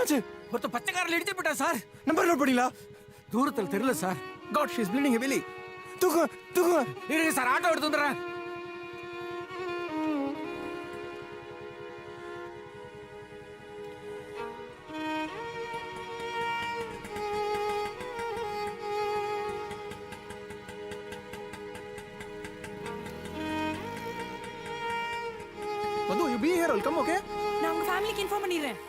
என்னாச்சு? ஒருத்தர் பச்சை காரில் இடிச்சு போயிட்டா சார். நம்பர் நோட் பண்ணீங்களா? தூரத்தில் தெரியல sir. God, she is bleeding heavily. தூக்கு தூக்கு. இருங்க சார், ஆட்டோ எடுத்து வந்துடுறேன். மது, you be here, I'll come, okay? நான் உங்க ஃபேமிலிக்கு இன்ஃபார்ம் பண்ணிடுறேன்.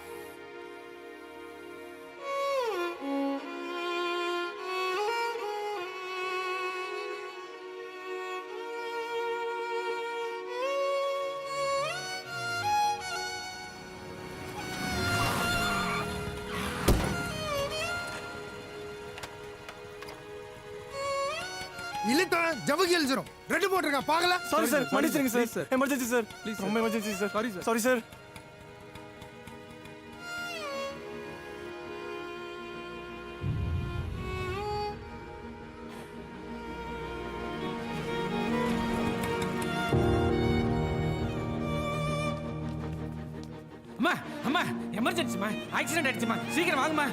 இல்லட்டா ஜவகி எழுதுறோம். ரெட் போட்டுருக்கா பாக்கல. சாரி சார், மன்னிச்சிடுங்க சார். Emergency sir. ப்ளீஸ், ரொம்ப emergency sir. Sorry sir. Sorry sir. அம்மா அம்மா, எமர்ஜென்சிமா, ஆக்சிடென்ட் ஆயிடுச்சுமா, சீக்கிரம் வாங்கம்மா.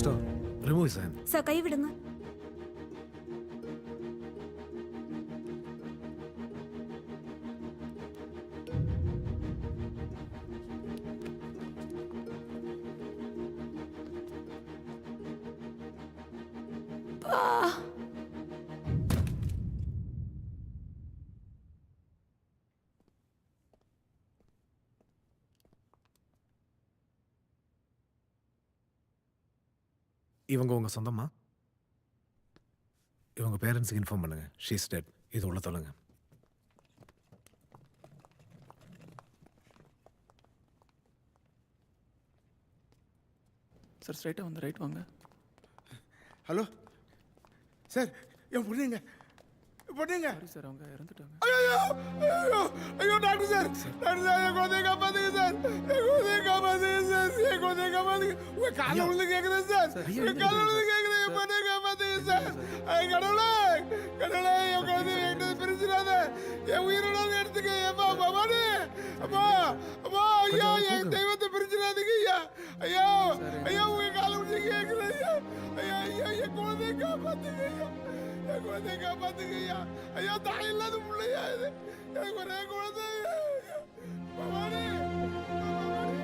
Stop. Remove his hand. Sir கை விடுங்க. இவங்க உங்க சொந்தமா? இவங்க பேரண்ட்ஸுக்கு இன்ஃபார்ம் பண்ணுங்க. She is dead. இது உள்ள தொலைங்க. சார் ஸ்ட்ரைட்டா வந்து ரைட் வாங்க. ஹலோ சார், என் பொண்ணுங்க பொண்ணுங்க. சாரி சார், அவங்க இறந்துட்டாங்க. ஐயோ ஐயோ ஐயோ டாக்டர் சார், டாக்டர் சார், என் குழந்தைய காப்பாத்துங்க சார், என் குழந்தைய காப்பாத்துங்க சார், என் குழந்தைய காப்பாத்துங்க. உங்க கால விழுந்து கேக்குறேன் சார், என் கால விழுந்து கேக்குறேன், என் பொண்ணைய காப்பாத்துங்க சார். ஐ கடவுளே கடவுளே, என் குழந்தைய என்கிட்ட பிரிச்சிடாத, என் உயிரோட எடுத்துக்க. ஏப்பா பவானி, அப்பா அப்பா, ஐயா என் தெய்வத்தை பிரிச்சிடாதீங்க ஐயா. ஐயோ ஐயா, உங்க கால விழுந்து கேக்குறேன் ஐயா. ஐயா ஐயா, என் குழந்தைய காப்பாத்துங்க ஐயா, என் குழந்தைய காப்பாத்துங்க ஐயா. ஐயா, தாய் இல்லாத பிள்ளையா இது, எனக்கு ஒரே குழந்தை. Bhavani Bhavani.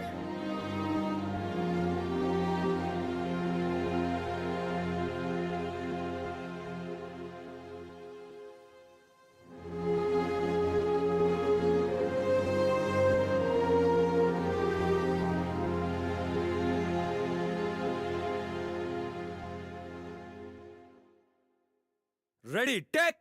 Ready, take.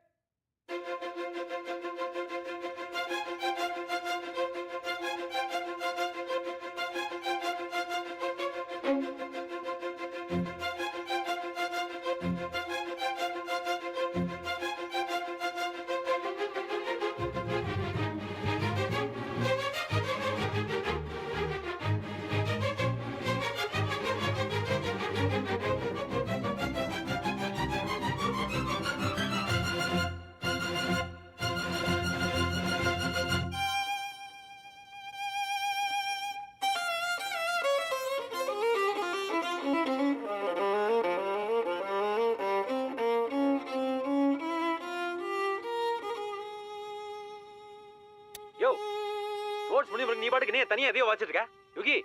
Yo, sports பண்ணி நீ பாட்டுக்கு நீ தனியா எதையோ வாச்சிட்டு இருக்க. யுகி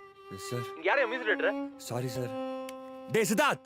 சார், இங்க யாரையும் மியூசிக் டேரக்டர்? Sorry sir. டேய் சித்தார்த்,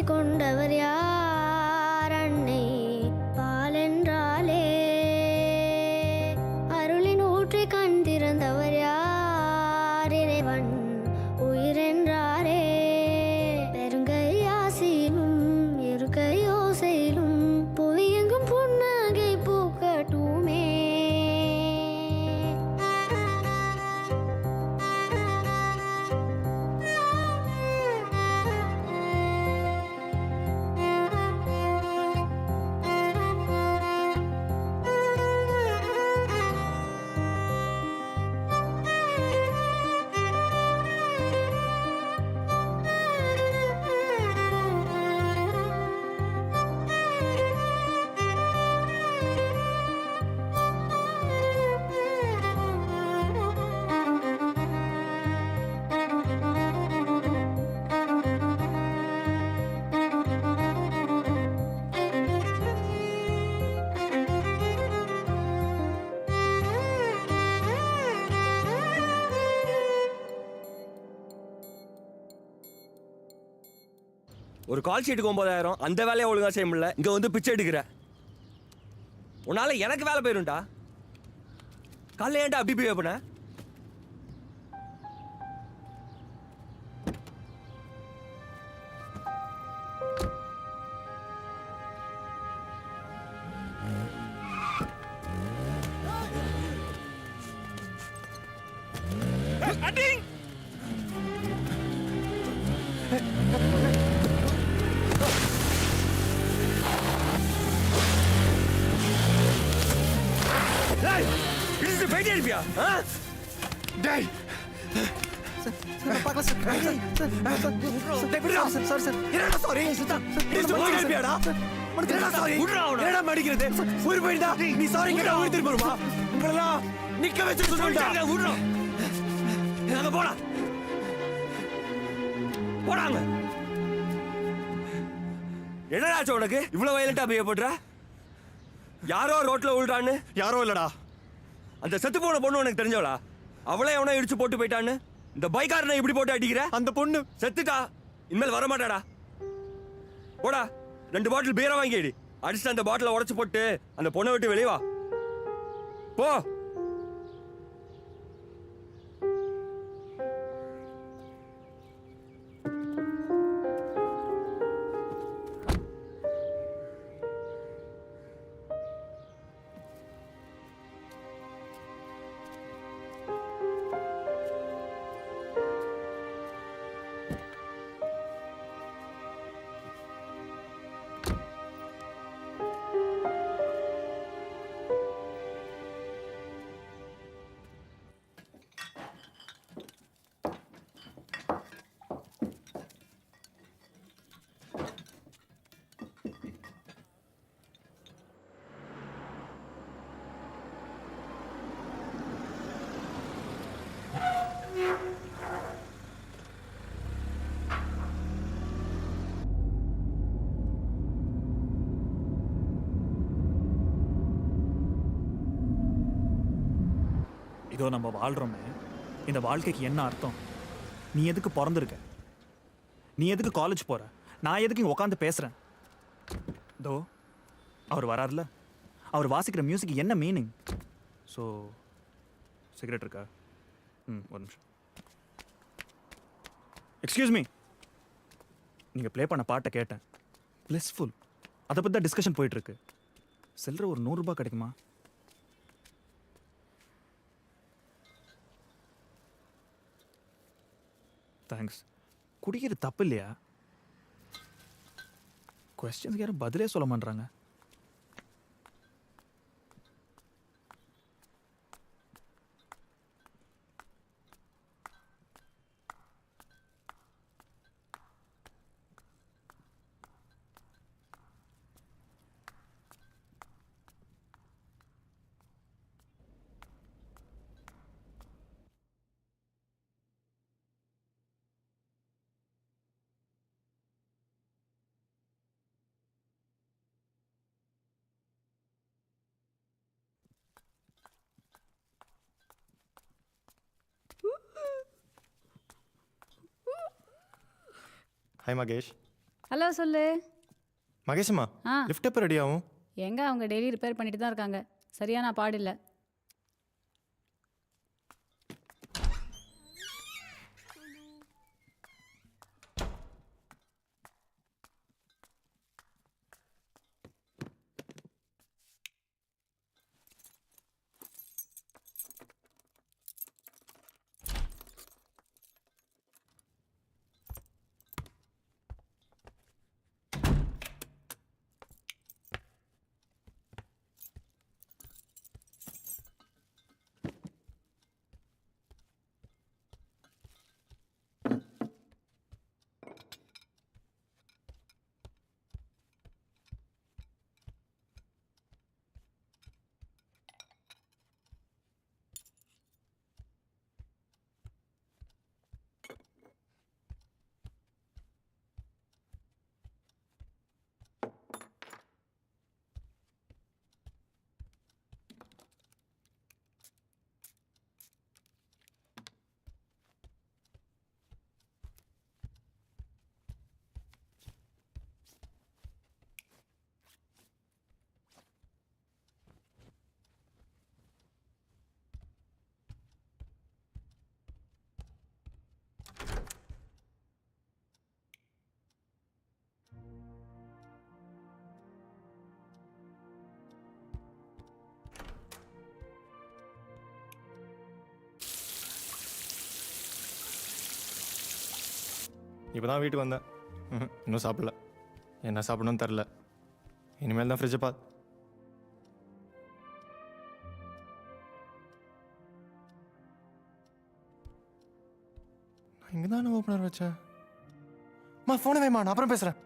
கொண்டவர் யார் அன்னை பாலென்றாலே அருளின் ஊற்றி கண் திறந்தவர் யார் இறைவன் உயிரென்றாரே பெருங்கை ஆசையிலும் இருக்கை யோசையிலும் புவியெங்கும் புன்னகை பூக்கட்டுமே. ஒரு கால் ஷீட்டுக்கு 9,000, அந்த வேலையை ஒழுங்கா செய்ய முடியல, இங்க வந்து பிச்சை எடுக்கிற. உன்னால எனக்கு வேலை போயிரும்டா. காலைல ஏன்டா அப்படி பிஹேவ் பண்ண? பேட்டி அடிப்பியா? டேய் என்னடாச்சு உனக்கு இவ்வளவு வயலண்டா பிஹேவ் பண்ற? யாரோ ரோட்ல விழுறான்னு? யாரோ இல்லடா, அந்த செத்து போன பொண்ணு உனக்கு தெரிஞ்சவளா? அவளே எவனோ இடிச்சு போட்டு போயிட்டான்னு இந்த பைக்காரனை இப்படி போட்டு அடிக்கிற? அந்த பொண்ணு செத்துட்டா, இனிமேல் வர மாட்டாடா. போடா, 2 பாட்டில் பீரை வாங்கி அடி. அடிச்சுட்டு அந்த பாட்டில உடைச்சு போட்டு அந்த பொண்ணை விட்டு வெளியே வா. போ. இதோ நம்ம வாழ்கிறோமே, இந்த வாழ்க்கைக்கு என்ன அர்த்தம்? நீ எதுக்கு பிறந்திருக்க? நீ எதுக்கு காலேஜ் போற? நான் எதுக்கு இங்கே உட்காந்து பேசுகிறேன்? இதோ அவர் வராருல, அவர் வாசிக்கிற மியூசிக் என்ன மீனிங்? ஸோ சிகரெட் இருக்கா? ஒரு நிமிஷம். எக்ஸ்கியூஸ் மீ, நீங்கள் ப்ளே பண்ண பாட்டை கேட்டேன், பிளஸ்ஃபுல். அதை பற்றி தான் டிஸ்கஷன் போயிட்டுருக்கு. சில்லற ஒரு 100 ரூபாய் கிடைக்குமா? தேங்க்ஸ். குடிக்கிறது தப்பு இல்லையா? கொஸ்டின்ஸ்க்கு யாரும் பதிலே சொல்ல மாட்டாங்க. Hi Magesh. ஹலோ சொல்லு. மகேஷம்மா ஆ லிஃப்ட் எப்போ ரெடி ஆகும்? எங்க அவங்க டெய்லி ரிப்பேர் பண்ணிட்டு தான் இருக்காங்க. சரியான பாடு இல்லை. இப்போ தான் வீட்டுக்கு வந்தேன். இன்னும் சாப்பிடல. என்ன சாப்பிடணும்னு தெரில. இனிமேல் தான் ஃப்ரிட்ஜை நான் இங்கே தானே ஓப்பனர் வச்சேன். ஃபோனை வைமா, நான் அப்புறம் பேசுகிறேன்.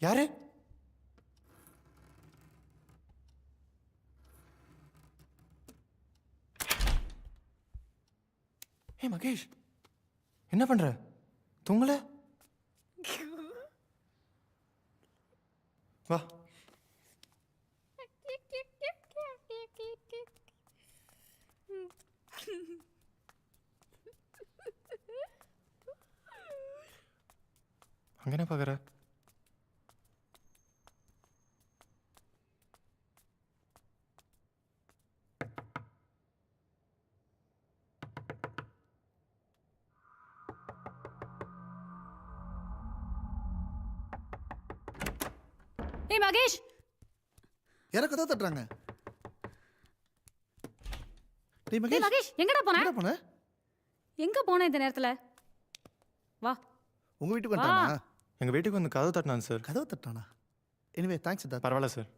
யாரு? மகேஷ், என்ன பண்ற? தூங்கல? வா. அங்க என்ன பாக்குற? ஏய் மகேஷ், யாரோ கதை தட்டுறாங்க. டேய் ஏய் மகேஷ், எங்கடா போன? எங்கடா போன? எங்க போன இந்த நேரத்துல? வா. உங்க வீட்டுக்கு வந்துட்டானா? எங்க வீட்டுக்கு வந்து கதவு தட்டினான் சார். கதவு தட்டானா? Anyway thanks Siddharth. பரவாயில்ல சார்.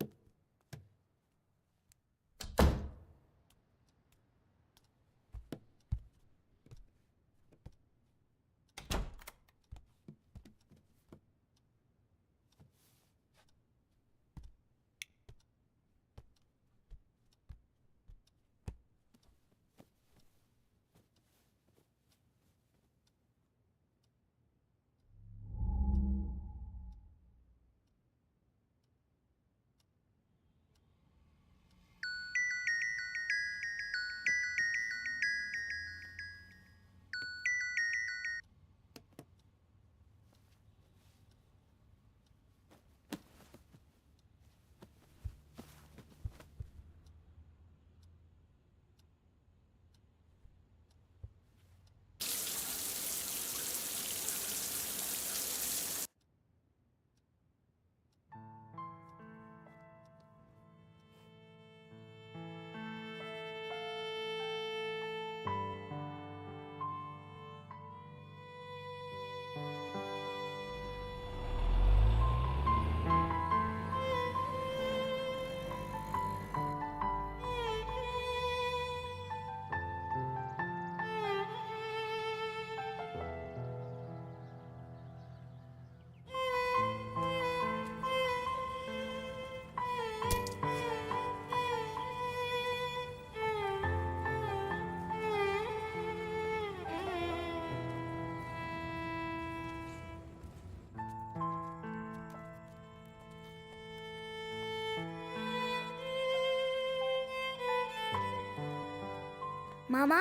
மாமா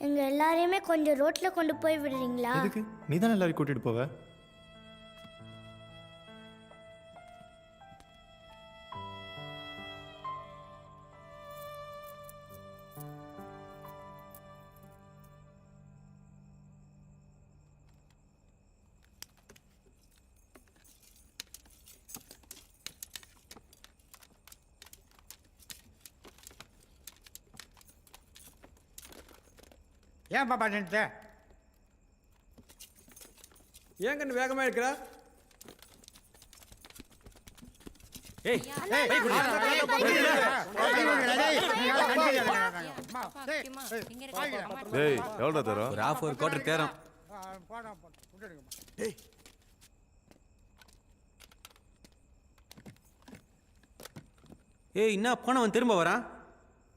எங்க எல்லாரையுமே கொஞ்சம் ரோட்ல கொண்டு போய் விடுறீங்களா? எதுக்கு நீ தானே எல்லாரையும் கூட்டிட்டு போவ. ஏன் பாப்பா நின்றுட்ட? ஏன் கண்ணு வேகமா இருக்கிற? ஏய் டேய் எவ்வளோ தரும்? ஒரு half ஒரு quarter தேரம். ஏய் என்ன போனவன் திரும்ப வரான்?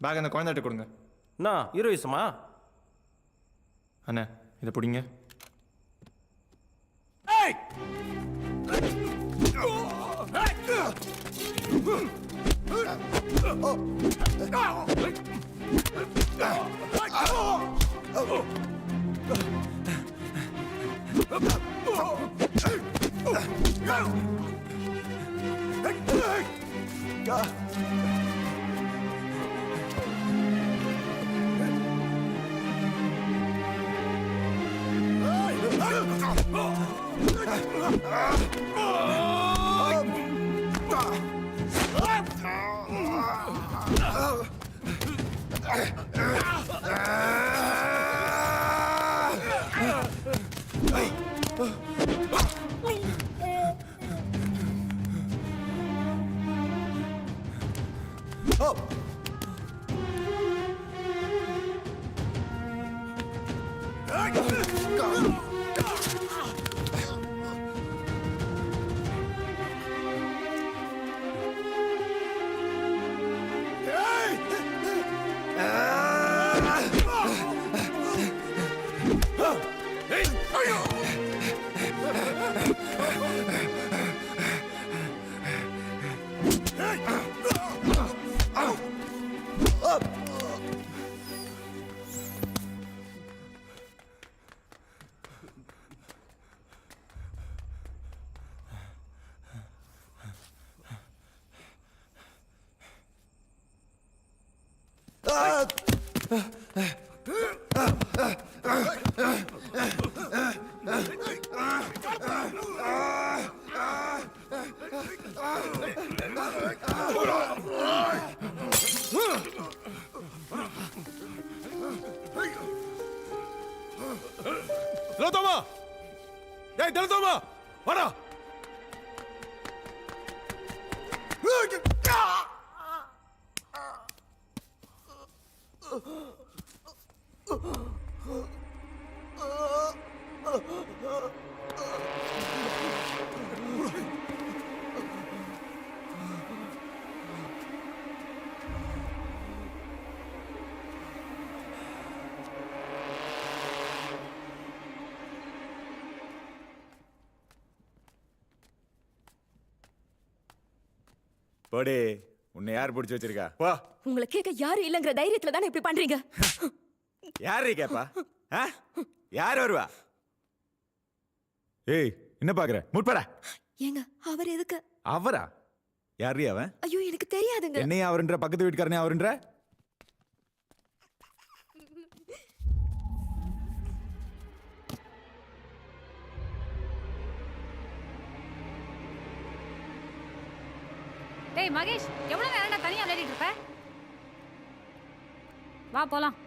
பேக் அந்த குழந்தைகிட்ட கொடுங்க. என்ன ஹீரோயிசமா? அண்ணே இதை பிடிங்க. திலோத்தமா, டேய் திலோத்தமா, வாடா. போடி, உன்னை யார் பிடிச்சி வச்சிருக்கா? வா. உங்களை கேட்க யாரும் இல்லங்கிற தைரியத்துல தானே இப்படி பண்றீங்க? யாரு கேப்பா? யார் வருவா? ஏய் என்ன பாக்குற? முற்படா. ஏங்க அவர் எதுக்கு? அவரா? யாரு அவன்? ஐயோ எனக்கு தெரியாதுங்க. என்னைய அவருன்ற, பக்கத்து வீட்டுக்காரனே அவருன்ற? டேய் மகேஷ், எவ்வளவு நேரம் தனியா விளையாடிட்டு இருப்ப? வா போலாம்.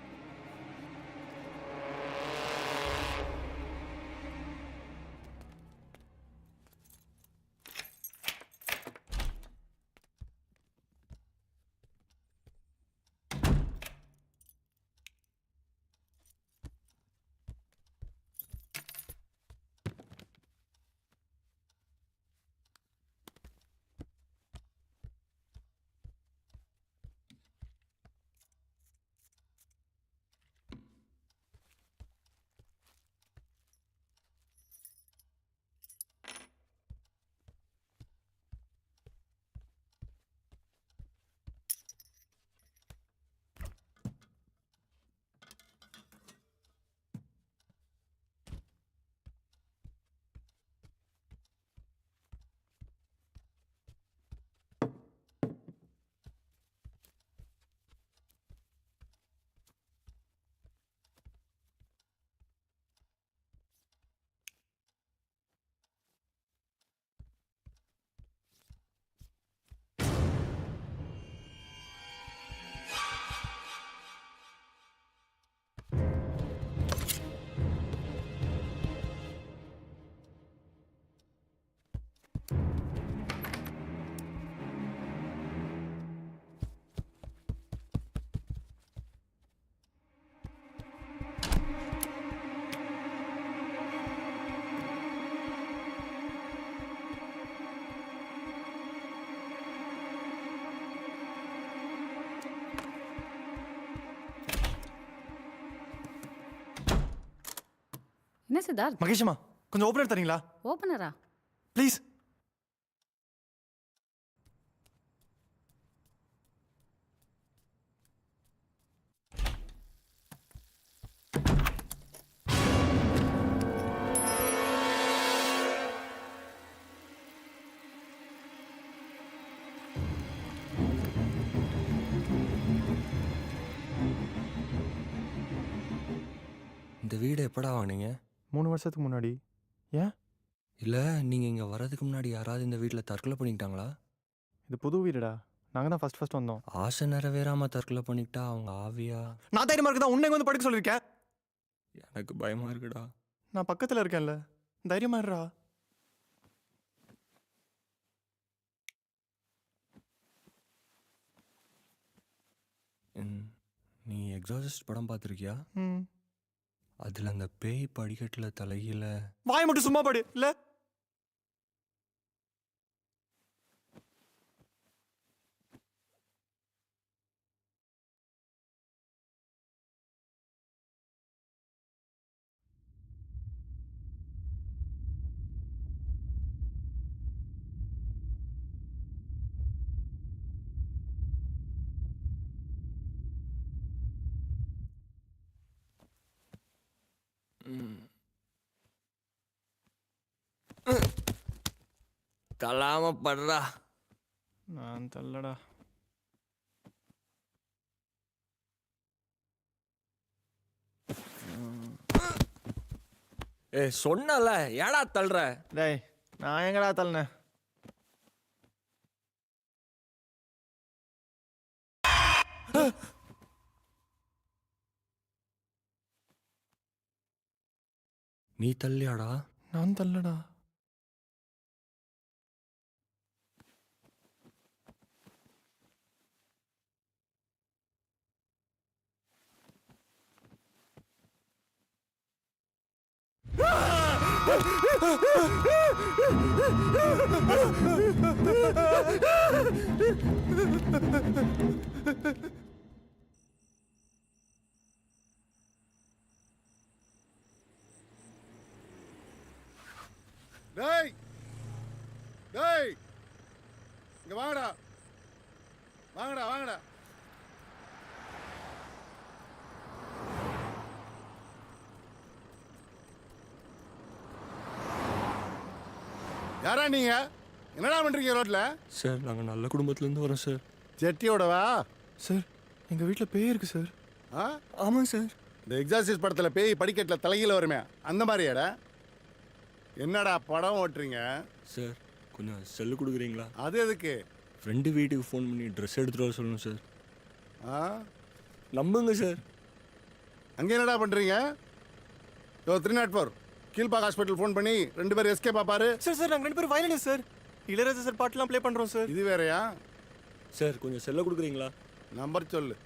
என்ன சித்தார்த்? மகேஷம்மா கொஞ்சம் ஓப்பனர் தரீங்களா ஓப்பனரா? ப்ளீஸ்? இந்த வீடு எப்படா வாங்கினீங்க? 3 வருஷத்துக்கு முன்னாடி. ஏன்? இல்லை நீங்கள் இங்கே வர்றதுக்கு முன்னாடி யாராவது இந்த வீட்டில் தற்கொலை பண்ணிக்கிட்டாங்களா? இது புது வீடுடா. நாங்கள் தான் ஃபர்ஸ்ட் வந்தோம். ஆசை நிறைவேறாமல் தற்கொலை பண்ணிக்கிட்டா அவங்க ஆவியா? நான் தைரியமாக இருக்குதா உன்னை வந்து படுக்க சொல்லியிருக்கேன். எனக்கு பயமாக இருக்குடா. நான் பக்கத்தில் இருக்கேன்ல, தைரியமா இருடா. நீ எக்ஸாசிஸ்ட் படம் பார்த்துருக்கியா? ம். அதில் அந்த பேய் படிக்கட்டில் தலையில வாய் மட்டும் சும்மா படு இல்ல. தள்ளாம படுறா. நான் தள்ளடா. சொன்னல ஏடா தள்ளுற? டேய் நான் எங்கடா தள்ளனேன்? நீ தள்ளியாடா? நான் தள்ளடா. டேய் டேய் இங்க வாங்கடா வாங்கடா வாங்கடா. யாரா நீங்க? என்னடா பண்றீங்க ரோட்ல? சார் நாங்கள் நல்ல குடும்பத்துலேருந்து வரோம் சார். ஜெட்டியோடவா? சார் எங்கள் வீட்டில் பேய் இருக்கு சார். ஆ ஆமாம் சார். இந்த எக்ஸாசிஸ் படத்தில் பேய் படிக்கட்டில் தலைகீழ வருமே அந்த மாதிரியாடா? என்னடா படம் ஓட்டுறீங்க? சார் கொஞ்சம் செல்லு கொடுக்குறீங்களா? அது எதுக்கு? ஃப்ரெண்டு வீட்டுக்கு ஃபோன் பண்ணி ட்ரெஸ் எடுத்துகிட்டு வர சொல்லணும் சார். ஆ நம்புங்க சார். அங்கே என்னடா பண்ணுறீங்க? 304 கீழ்பாக் ஹாஸ்பிட்டல் ஃபோன் பண்ணி 2 பேர் எஸ்கேப் பாப்பாரு. சார் சார் நாங்கள் 2 பேரும் வயலினிஸ்ட் சார். இளையராஜா சார் பாட்டுலாம் ப்ளே பண்ணுறோம் சார். இது வேறயா? சார் கொஞ்சம் செல்ல கொடுக்குறீங்களா? நம்பர் சொல்லு.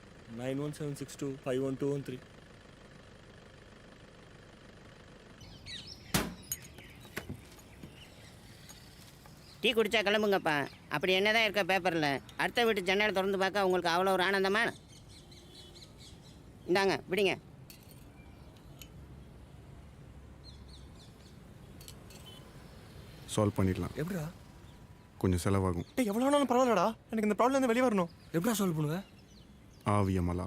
9176251213. டீ குடிச்சா கிளம்புங்கப்பா. அப்படி என்னதான் இருக்க பேப்பரில்? அடுத்த வீட்டு ஜன்னலை திறந்து பார்க்க உங்களுக்கு அவ்வளோ ஒரு ஆனந்தமா? இந்தாங்க விடுங்க. சால்வ் பண்ணிடலாம். எப்படிடா? கொஞ்சம் செலவாகும். டேய் எவ்வளோ நாளும் பரவாயில்லடா. எனக்கு இந்த ப்ராப்ளம் வெளியே வரணும். எப்படிடா சால்வ் பண்ணுவ? ஆவியமலா.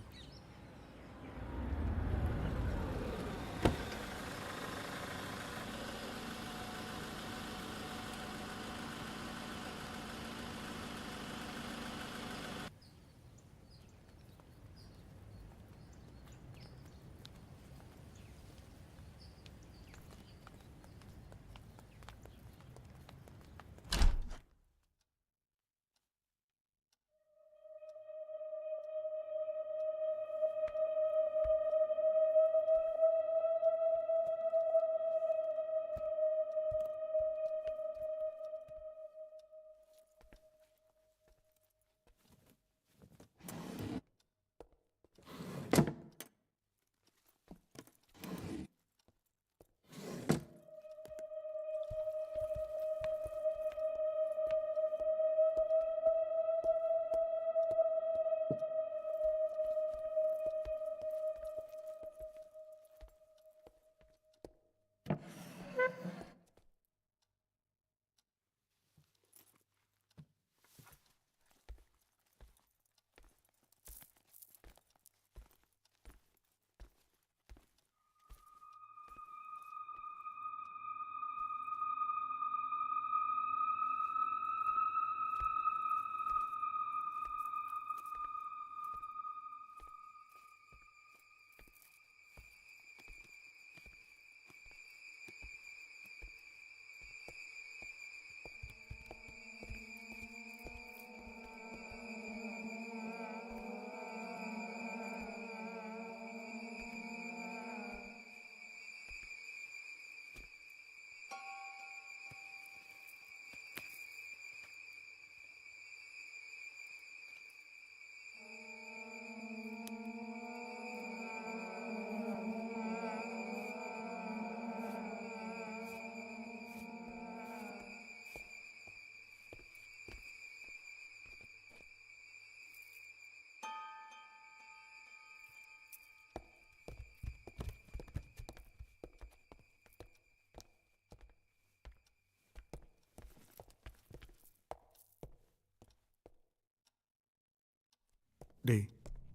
டேய்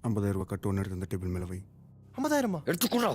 50,000 ரூபாய் கட்டு ஒன்று எடுத்து அந்த டேபிள் மேலே வை. 50,000 எடுத்துக்கூடா.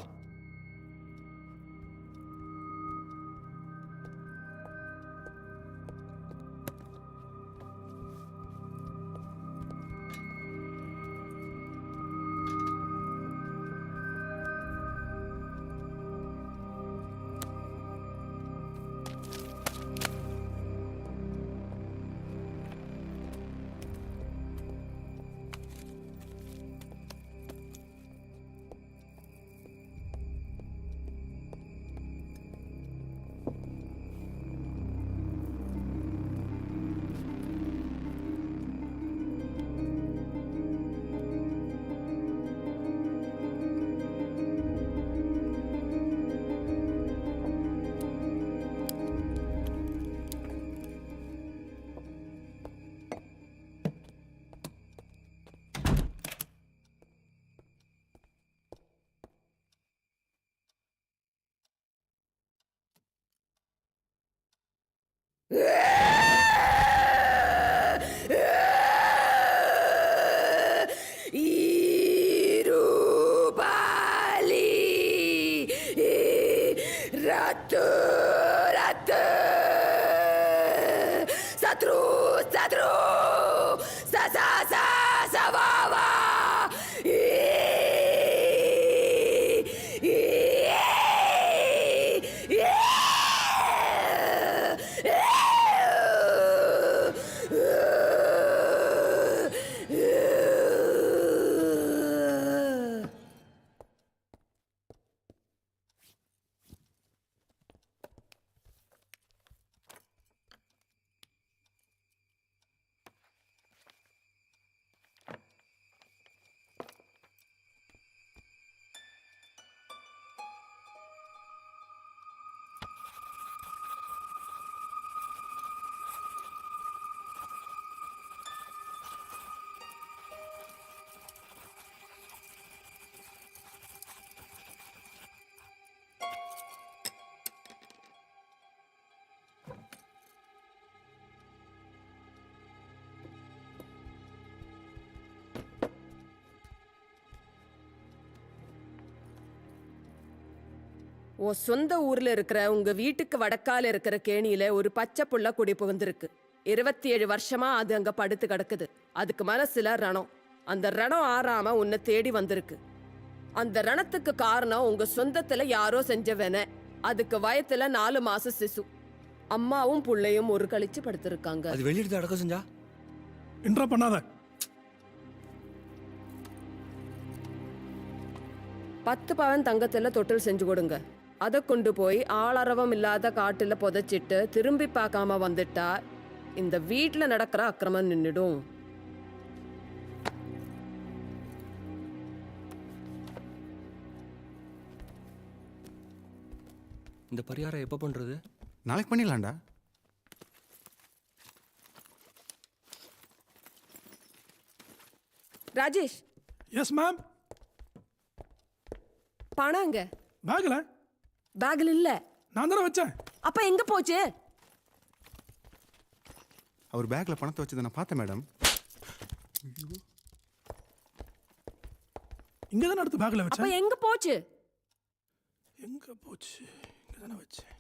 உன் சொந்த ஊர்ல இருக்கிற உங்க வீட்டுக்கு வடக்கால இருக்கிற கேணியில ஒரு பச்சை புள்ள குடி புகுந்திருக்கு. 27 வருஷமா அது அங்க படுத்து கிடக்குது. அதுக்கு மனசுல ரணம். அந்த ரணம் ஆறாம உன்னை தேடி வந்திருக்கு. அந்த ரணத்துக்கு காரணம் உங்க சொந்தத்துல யாரோ செஞ்சவன. அதுக்கு வயத்துல 4 மாச சிசு. அம்மாவும் புள்ளையும் ஒரு கழிச்சு படுத்திருக்காங்க. அது வெளியிட்டு அடக்கம் செஞ்சா இன்ட்ரா பண்ணாத. 10 பவன் தங்கத்துல தொட்டில் செஞ்சு கொடுங்க. அதை கொண்டு போய் ஆளரவம் இல்லாத காட்டுல புதைச்சிட்டு திரும்பி பார்க்காம வந்துட்டா இந்த வீட்டுல நடக்கிற அக்கிரமம் நின்னுடும். இந்த பரிகாரம் எப்ப பண்றது? நாளைக்கு பண்ணிடலாம்டா. ராஜேஷ். Yes ma'am. பணங்க பேக்ல. பேக்ல இல்ல. நான் தானே வச்சேன். அப்ப எங்க போச்சு? அவர் பேக்ல பணத்தை வச்சதை நான் பார்த்தேன் மேடம். இங்க தானே அடுத்து பேக்ல அப்ப வச்சேன். எங்க போச்சு? எங்க போச்சு? இங்க தானே வச்சேன்.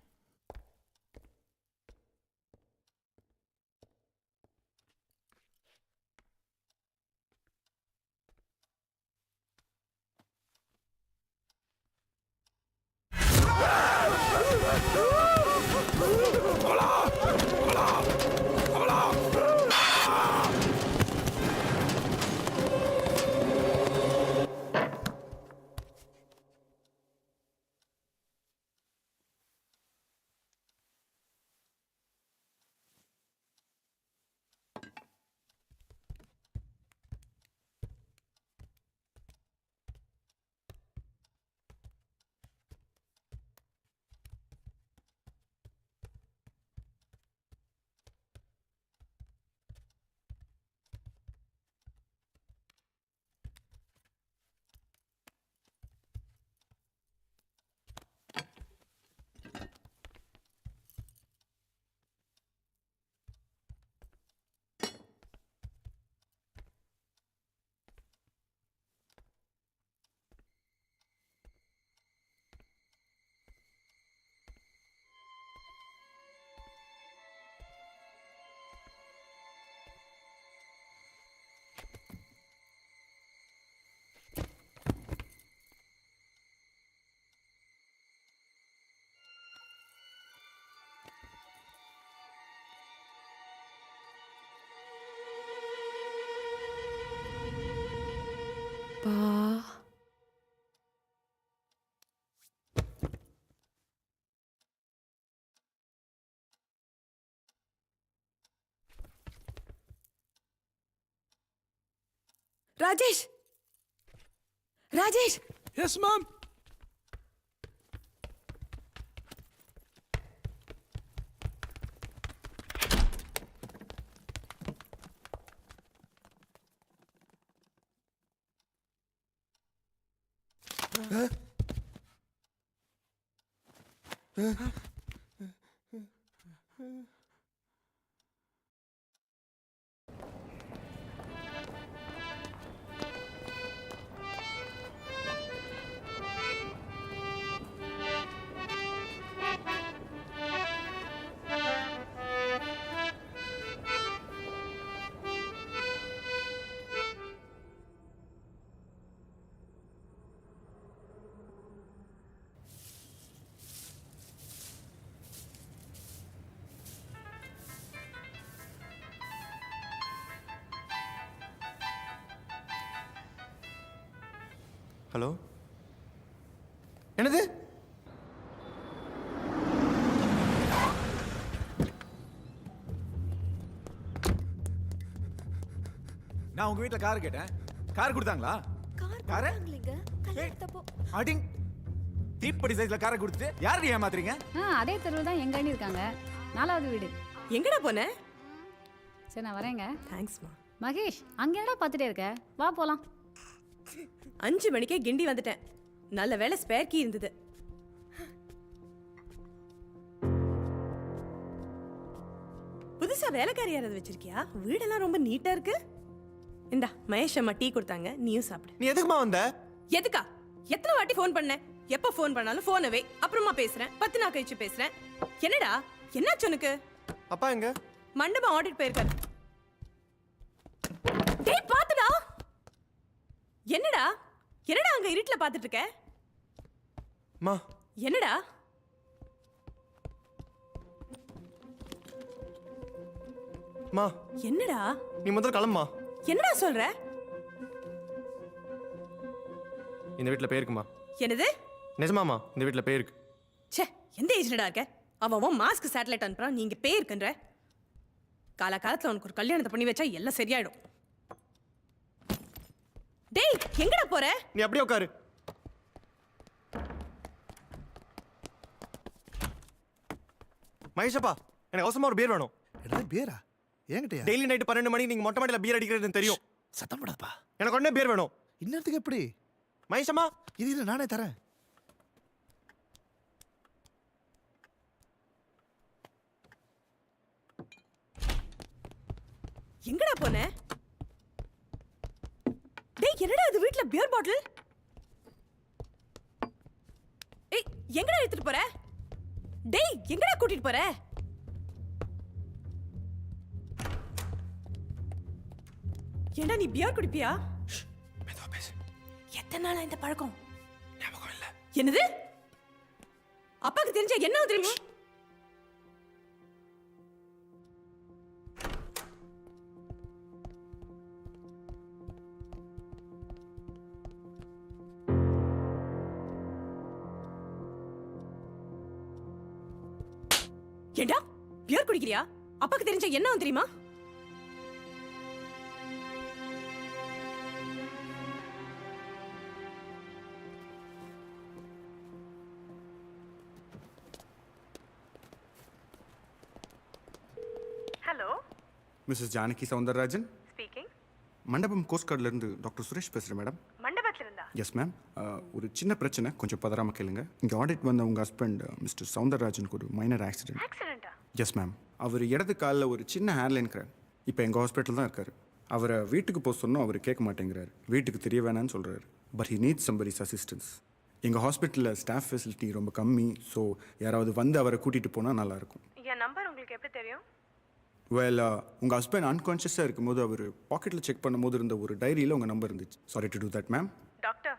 அப்பா Rajesh Rajesh yes ma'am. Hello, என்னது? நான் உங்க வீட்ல கார் கேட்டேன். கார் கொடுத்தாங்களா? கார் அடிங் தீப்படி சைஸ்ல காரை கொடுத்துட்டு யாரை ஏமாத்துறீங்க? அதே தெருவில் தான் எங்க அண்ணி இருக்காங்க, 4வது வீடு. எங்கடா போன? சரி நான் வரேங்க. தேங்க்ஸ்மா. மகேஷ், அங்க என்னடா பார்த்துட்டே இருக்க? வா போலாம். 5 மணிக்கே கிண்டி வந்துட்டேன். நல்ல வேளை ஸ்பேர் கீ இருந்தது. புதுசா வேலைக்காரி யாராவது வச்சிருக்கியா? வீடெல்லாம் ரொம்ப நீட்டா இருக்கு. இந்தா மகேஷ் அம்மா டீ கொடுத்தாங்க, நீயும் சாப்பிடு. நீ எதுக்குமா வந்த? எதுக்கா? எத்தனை வாட்டி ஃபோன் பண்ணேன்? எப்ப ஃபோன் பண்ணாலும் ஃபோனவே அப்புறமா பேசுறேன், 10 நாள் கழிச்சு பேசுறேன். என்னடா என்னாச்சு உனக்கு? அப்பா எங்க? மண்டபம் ஆடிட் போயிருக்காரு. டேய் பாத்துடா. என்னடா என்னடா அங்க இருட்டுல பாத்துட்டு இருக்க? மா என்னடா? மா என்னடா? நீ முதல்ல கிளம்புமா. என்னடா சொல்ற? இந்த வீட்டில் பேய் இருக்குமா? என்னது? நிஜமாமா, இந்த வீட்டில் பேய் இருக்கு. ச்சே, எந்த ஏஜ்லடா இருக்க? அவன் மாஸ்க் சேட்டலைட் அனுப்புறான், நீங்க பேய் இருக்குன்ற. காலகாலத்துல உனக்கு ஒரு கல்யாணத்தை பண்ணி வச்சா எல்லாம் சரியாயிடும். டேய் எங்கடா போற? நீ அப்படியே உட்காரு. மகேஷப்பா, எனக்கு அவசரமா ஒரு பீர் வேணும். என்ன பேரா? ஏங்கிட்டயா? டெய்லி நைட்டு 12 மணிக்கு நீங்க மொட்டை மாடியில் பீர் அடிக்கிறதுன்னு தெரியும். சத்தம் போடாதப்பா. எனக்கு உடனே பீர் வேணும். இன்னத்துக்கு எப்படி? மகேஷம்மா, இது இல்ல, நானே தரேன். எங்கடா போன? டேய் என்னடா இது வீட்ல பியர் பாட்டில்? ஏய் எங்கடா எடுத்துட்டு போற? டேய் எங்கடா கூட்டிட்டு போற? ஏண்டா நீ பியர் குடிப்பியா? மெதுவா பேசு. எத்தனை நாளா இந்த பழக்கம்? ஞாபகம் இல்ல. என்னது? அப்பாக்கு தெரிஞ்சா என்ன தெரியுமா? ஏண்டா பியர் குடிக்கிறியா? அப்பாக்கு தெரிஞ்சா என்ன தெரியுமா? Hello, missus Janaki Soundararajan speaking. Mandapam coast கார்ட்லேருந்து டாக்டர் சுரேஷ் பேசுகிறேன் மேடம். மண்டபத்துல இருந்தா? Yes ma'am. ஒரு சின்ன பிரச்சனை, கொஞ்சம் பதறாமல் கேளுங்க. இங்கே ஆடிட் வந்த உங்கள் ஹஸ்பண்ட் மிஸ்டர் சவுந்தரராஜனுக்கு ஒரு மைனர் ஆக்சிடென்ட். ஆக்சிடென்ட்டா? Yes ma'am. அவர் இடது காலில் ஒரு சின்ன ஹேர்லைன் கிராக். இப்போ எங்கள் ஹாஸ்பிட்டல் தான் இருக்கார். அவரை வீட்டுக்கு போக சொன்னோம், அவர் கேட்க மாட்டேங்கிறார். வீட்டுக்கு தெரிய வேணான்னு சொல்கிறாரு. But he needs somebody's assistance. எங்கள் ஹாஸ்பிட்டலில் ஸ்டாஃப் ஃபெசிலிட்டி ரொம்ப கம்மி. ஸோ யாராவது வந்து அவரை கூட்டிகிட்டு போனால் நல்லாயிருக்கும். என் நம்பர் உங்களுக்கு எப்படி தெரியும்? வெல், உங்கள் ஹஸ்பண்ட் அன்கான்ஷியஸாக இருக்கும்போது அவர் பாக்கெட்டில் செக் பண்ணும்போது இருந்த ஒரு டைரியில் உங்கள் நம்பர் இருந்துச்சு. Sorry to do that ma'am. Doctor.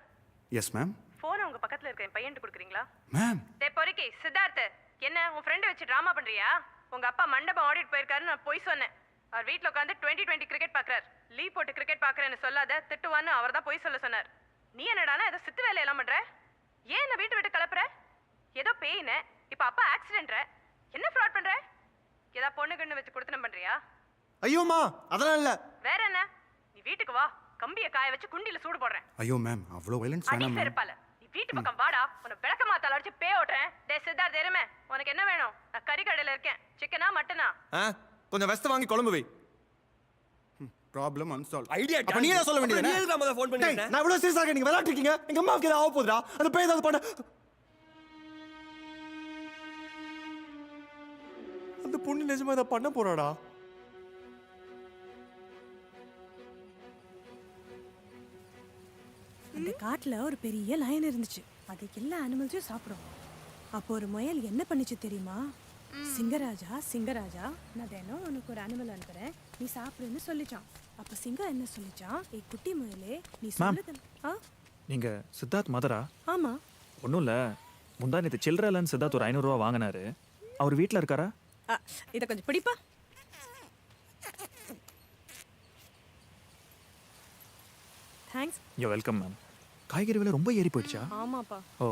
Yes ma'am. Phone உங்க பக்கத்துல இருக்க என் பையன்ட்டு கொடுக்குறீங்களா? மேம். டேய் பொறுக்கி சித்தார்த், என்ன உன் ஃப்ரெண்ட் வச்சு ட்ராமா பண்றியா? உங்க அப்பா மண்டபம் ஆடிட் போயிருக்காருன்னு நான் போய் சொன்னேன். அவர் வீட்ல உட்காந்து 2020 கிரிக்கெட் பாக்குறார். லீவ் போட்டு கிரிக்கெட் பாக்குறேன்னு சொல்லாத, திட்டுவான்னு அவர் தான் போய் சொல்ல சொன்னார். நீ என்னடானா ஏதோ சித்து வேலையெல்லாம் பண்ற? ஏன் என்ன வீட்டு விட்டு கிளப்புற? ஏதோ பேயின, இப்ப அப்பா ஆக்சிடென்ட்ற, என்ன ஃப்ராட் பண்ற? ஏதா பொண்ணுகன்னு வச்சு கொடுத்தனம் பண்றியா? ஐயோம்மா அதெல்லாம் இல்லை. வேற என்ன? நீ வீட்டுக்கு வா, கம்பியை காய வச்சு குண்டில சூடு போடுறேன். ஐயோ மேம் அவ்வளோ வைலன்ஸ் அடி செருப்பால. நீ வீட்டு பக்கம் வாடா, உன்னை விளக்க மாத்தால அடிச்சு பே ஓட்டுறேன். டேய் சித்தார்த் எருமை, உனக்கு என்ன வேணும்? நான் கறி கடையில இருக்கேன். சிக்கனா மட்டனா? கொஞ்சம் வெஸ்ட் வாங்கி குழம்பு வை. Problem unsolved. ஐடியா அப்ப நீ என்ன சொல்ல வேண்டியது? நீ எதுக்கு நம்ம ஃபோன் பண்ணிட்டேன்? நான் இவ்வளவு சீரியஸா நீங்க விளையாட்டு இருக்கீங்க. எங்க அம்மாவுக்கு ஏதாவது ஆக போகுதுடா. அந்த பேய் ஏதாவது பண்ண. அந்த பொண்ணு நிஜமா இதை பண்ண போறாடா. அந்த காட்டுல ஒரு பெரிய லயன் இருந்துச்சு. அது எல்லா அனிமல்ஸையும் சாப்பிடும். அப்போ ஒரு முயல் என்ன பண்ணுச்சு தெரியுமா? சிங்கராஜா சிங்கராஜா, நான் தினம் உனக்கு ஒரு அனிமல் அனுப்புறேன், நீ சாப்பிடுன்னு சொல்லிச்சான். அப்ப சிங்கம் என்ன சொல்லிச்சான்? ஏ குட்டி முயலே, நீ சொல்லுது. நீங்க சித்தார்த் மதரா? ஆமா. ஒன்றும் இல்லை, முந்தா நேற்று சில்லறலன்னு சித்தார்த் ஒரு 500 ரூபா வாங்கினாரு. அவர் வீட்டில் இருக்காரா? இதை கொஞ்சம் பிடிப்பா. தேங்க்ஸ். யோ வெல்கம் மேம். காய்கறி விலை ரொம்ப ஏறி போயிடுச்சா? ஆமாப்பா. ஓ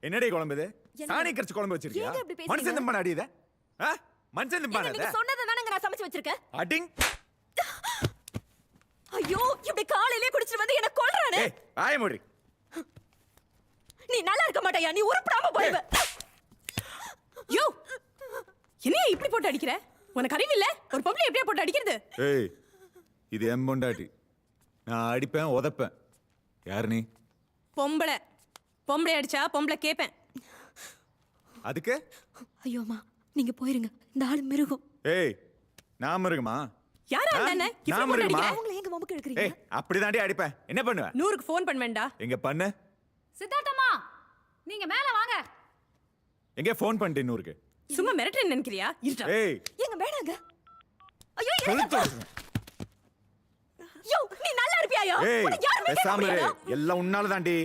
என்னடி குழம்பு இது? சாணி கரைச்சு குழம்பு வச்சிருக்கியா? மனுஷன் தம்பன அடி இத? மனுஷன் தம்பன இத? நீங்க சொன்னதை தானங்க நான் சமைச்சு வச்சிருக்கேன். அடிங். ஐயோ, இப்படி காலையிலே குடிச்சிட்டு வந்து என்ன கொல்றானே. ஏய், ஆய மூடி. நீ நல்லா இருக்க மாட்டயா, நீ உருப்படாம போய்வ. யோ, என்னைய இப்படி போட்டு அடிக்கிற? உனக்கு அறிவு இல்ல? ஒரு பொம்பளை எப்படியே போட்டு அடிக்கிறது? ஏய், இது என் பொண்டாட்டி. நான் அடிப்பேன், உதைப்பேன். யார் நீ? பொம்பளை. பொம்பளை அடிச்சா பொம்பளை கேப்பேன். அதுக்கு? ஐயோமா, நீங்க போயிருங்க. இந்த ஆளு மிருகம். ஏய், நான் மிருகமா? யாரா அண்ணே? நான் மிருகமா? அவங்கள எங்க மம்புக்கு எடுக்கறீங்க? ஏய், அப்படிதாண்டி அடிப்பேன். என்ன பண்ணுவ? 100க்கு ஃபோன் பண்ணுவேன்டா. எங்க பண்ணு? சித்தார்த்தம்மா, நீங்க மேல வாங்க. எங்க ஃபோன் பண்ணிட்டு 100க்கு? சும்மா மிரட்டறேன்னு நினைக்கிறியா? இருடா. ஏய், எங்க வேணாங்க. ஐயோ, கொளுத்து. யோ, நீ நல்லா இருப்பியாயா? ஏய், உனக்கு யாருமே கேட்க பேசாம இரு. முடியாதா? எல்லாம் உன்னால தாண்டி.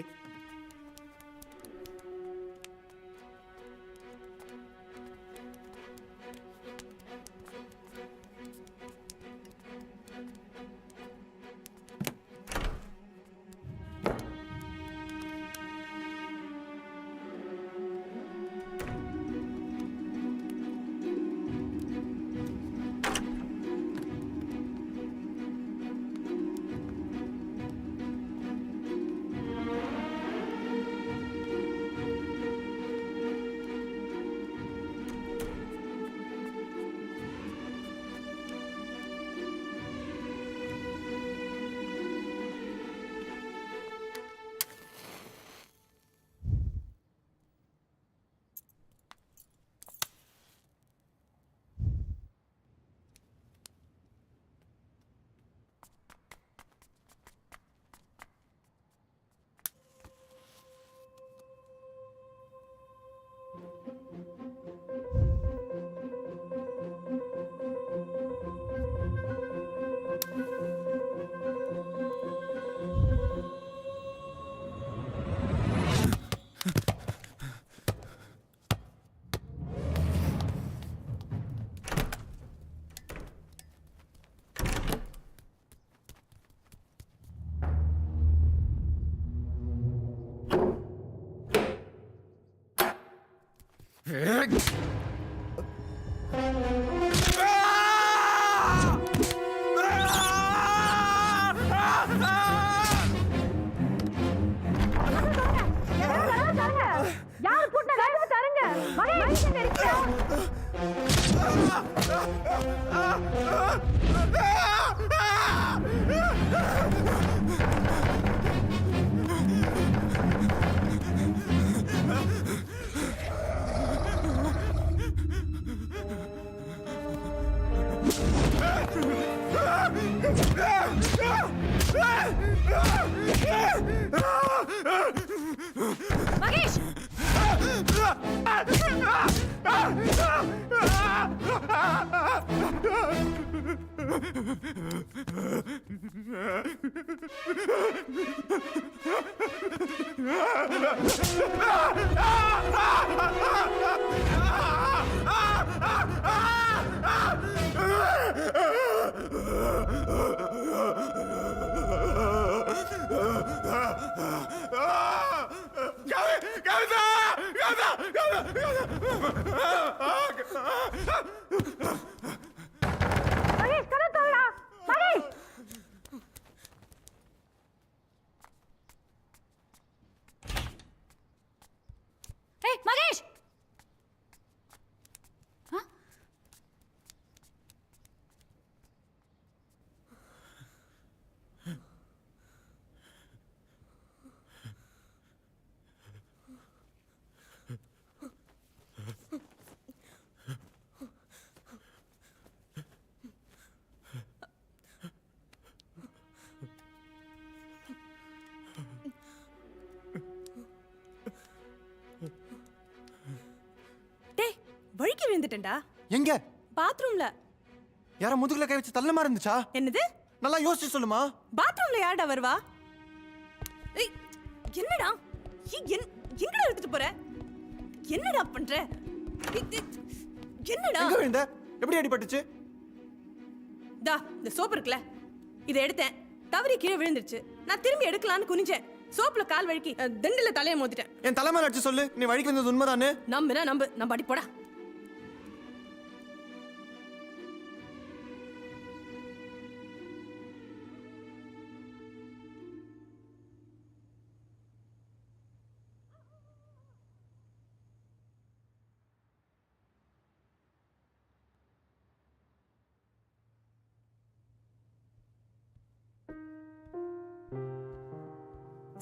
மகேஷ்! ஏய் மகேஷ், வழுக்கி விழுந்துட்டேன்டா. எங்க? பாத்ரூம்ல. யார முதுகுல கை வச்சு தள்ள மாதிரி இருந்துச்சா? என்னது? நல்லா யோசிச்சு சொல்லுமா. பாத்ரூம்ல யாரடா வருவா? ஏய் என்னடா? எங்கடா எடுத்துட்டு போற? என்னடா பண்ற? என்னடா? எங்க விழுந்த? எப்படி அடிபட்டுச்சு? டா, இந்த சோப்பு இருக்குல, இதை எடுத்தேன், தவறி கீழே விழுந்துருச்சு. நான் திரும்பி எடுக்கலான்னு குனிஞ்சேன், சோப்புல கால் வழுக்கி திண்டுல தலையை மோதிட்டேன். என் தலைமையில அடிச்சு சொல்லு, நீ வழிக்கு வந்தது உண்மைதானே? நம்புனா நம்பு, நம்ம அடி போடா.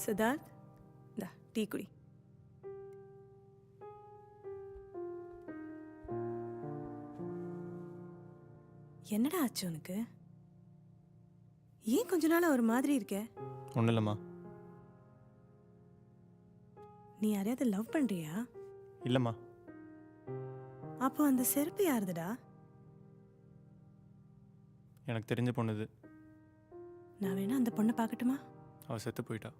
சித்தார்த், இந்தா டீ குடி. என்னடா ஆச்சு உனக்கு? ஏன் கொஞ்ச நாளா ஒரு மாதிரி இருக்க? ஒன்றும் இல்லைம்மா. நீ யாரையாவது லவ் பண்றியா? இல்லைம்மா. அப்போ அந்த செருப்பு யாருதுடா? எனக்கு தெரிஞ்ச பொண்ணுது. நான் வேணா அந்த பொண்ணை பார்க்கட்டுமா? அவள் செத்து போயிட்டா.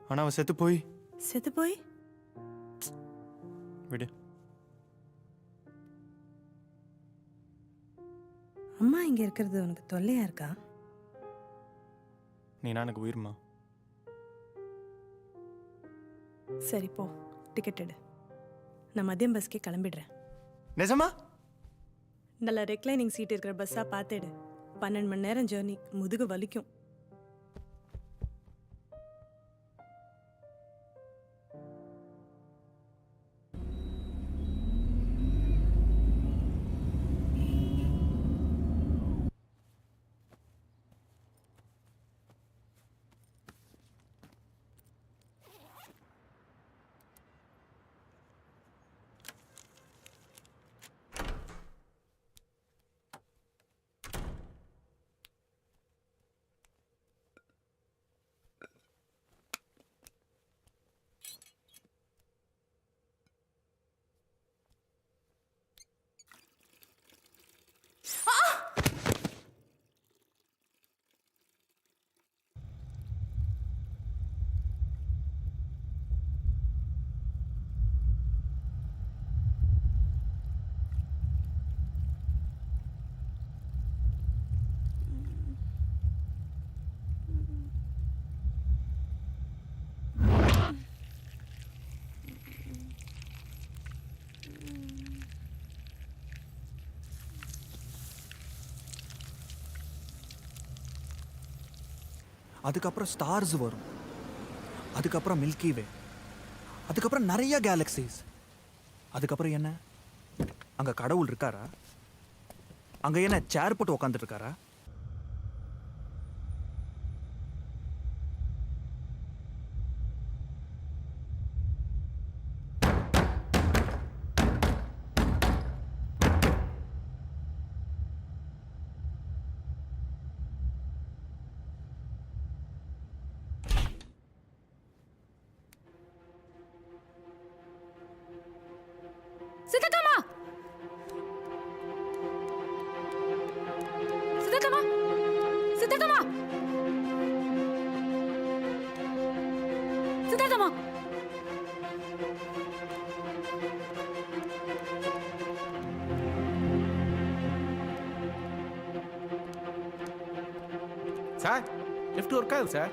ஆனால் அவள் செத்து போய் விடு. அம்மா இங்க இருக்கிறது உனக்கு தொல்லையா இருக்கா? நீனா எனக்கு உயிர்மா. சரி போ, டிக்கெட் எடு. நான் மதியம் பஸ்க்கே கிளம்பிடுறேன். நிஜமா? நல்ல ரெக்லைனிங் சீட் இருக்கிற பஸ்ஸா பார்த்துடு. 12 மணி நேரம் ஜேர்னி, முதுகு வலிக்கும். அதுக்கப்புறம் ஸ்டார்ஸ் வரும், அதுக்கப்புறம் மில்கி வே, அதுக்கப்புறம் நிறைய கேலக்சிஸ். அதுக்கப்புறம் என்ன, அங்க கடவுள் இருக்காரா? அங்க என்ன சேர் போட்டு உக்காந்துட்டு இருக்காரா? சித்தக்காமா, சித்தார்த்தம்மா சித்தார்த்தம்மா சார் லிஃப்ட் ஒர்க் ஆகுது சார்.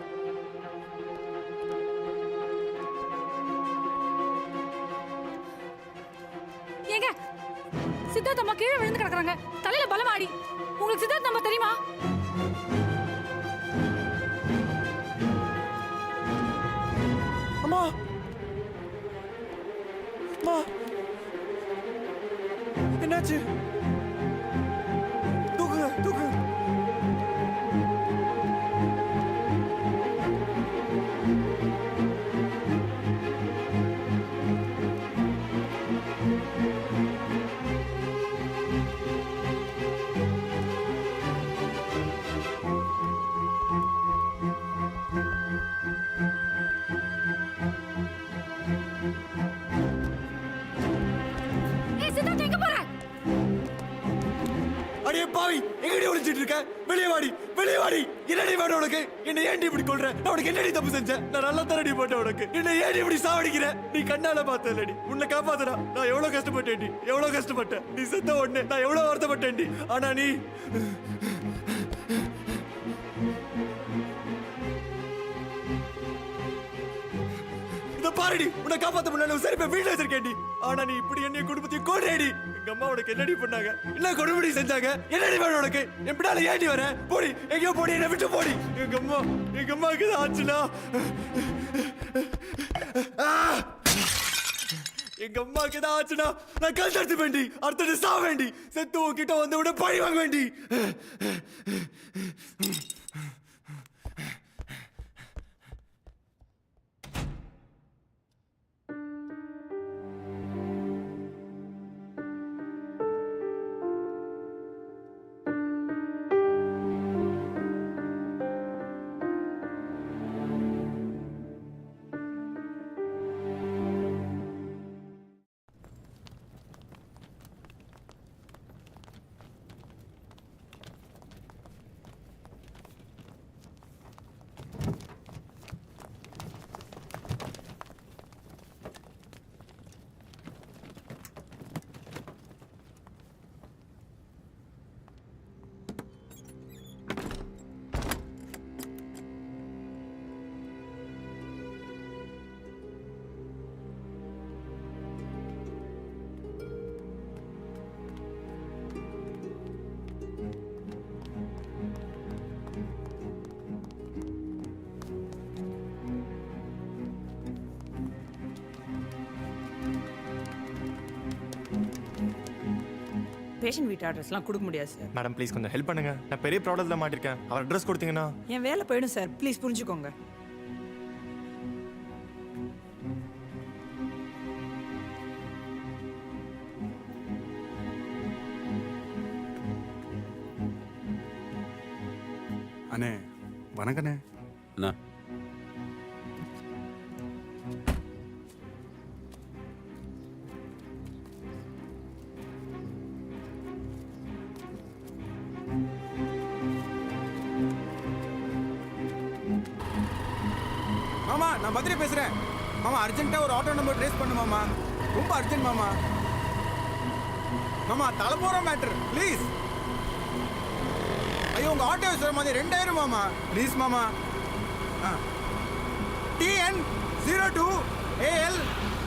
ஏங்க சித்தார்த்தம்மா கீழே விழுந்து கிடக்குறாங்க, தலையில பலமாடி. உங்களுக்கு சித்தார்த்தம்மா தெரியுமா? அம்மா அம்மா என்னாச்சு? தூக்குங்க தூக்குங்க. ஏய் சித்தார்த்த எங்க போற? அடியே பாவி, எங்கடி ஒளிஞ்சிட்டு இருக்க? வெளியே வாடி, வெளியே வாடி. என்னடி வேணும் உனக்கு? என்னை ஏன்டி இப்படி கொல்ற? நான் உனக்கு என்னடி தப்பு செஞ்சேன்? நான் நல்லா தரடி போட்டேன் உனக்கு. என்னை ஏன்டி இப்படி சாவடிக்கிற? நீ கண்ணால பார்த்தலடி. உன்னை காப்பாத்துறா. நான் எவ்வளவு கஷ்டப்பட்டேன்டி, எவ்வளவு கஷ்டப்பட்டேன். நீ செத்த உடனே நான் எவ்வளவு வருத்தப்பட்டேன்டி. ஆனா நீ இத பாருடி, உன்னை காப்பாத்த முடியல. சரி போய் வீட்டுல வச்சிருக்கேன்டி. ஆனா நீ இப்படி என்னைய குடும்பத்தையும் கொல்றேடி. எங்க அம்மா உனக்கு என்னடி பண்ணாங்க? என்ன கொடுபடி செஞ்சாங்க? என்னடி வேணும் உனக்கு? என் பின்னால ஏன்டி வர? போடி, எங்கேயோ போடி, என்னை விட்டு போடி. எங்க அம்மாவுக்கு இது ஆச்சுனா எங்க அம்மாவுக்கு ஏதாவது ஆச்சுனா நான் கல் தடுத்து வேண்டி, அடுத்தது சா வேண்டி, செத்து உன்கிட்ட வந்து விட பழி வாங்க வேண்டி. பேஷண்ட் வீட்டு அட்ரஸ்லாம் கொடுக்க முடியாது சார். மேடம் ப்ளீஸ் கொஞ்சம் ஹெல்ப் பண்ணுங்க. நான் பெரிய ப்ராப்ளத்தில் மாட்டிருக்கேன். அவர் அட்ரஸ் கொடுத்தீங்கன்னா என் வேலை போயிடும் சார். ப்ளீஸ் புரிஞ்சுக்கோங்க. அண்ணே வணக்கண்ணே. அண்ணா மாமா நான் மதுரை பேசுறேன். மாமா அர்ஜென்ட்டா ஒரு ஆட்டோ நம்பர் ட்ரேஸ் பண்ணு மாமா. ரொம்ப அர்ஜென்ட் மாமா. மாமா தலை போற மேட்டர் ப்ளீஸ். ஐயோ உங்க ஆட்டோ சொல்ற மாதிரி 2000 மாமா ப்ளீஸ் மாமா. TN 02 AL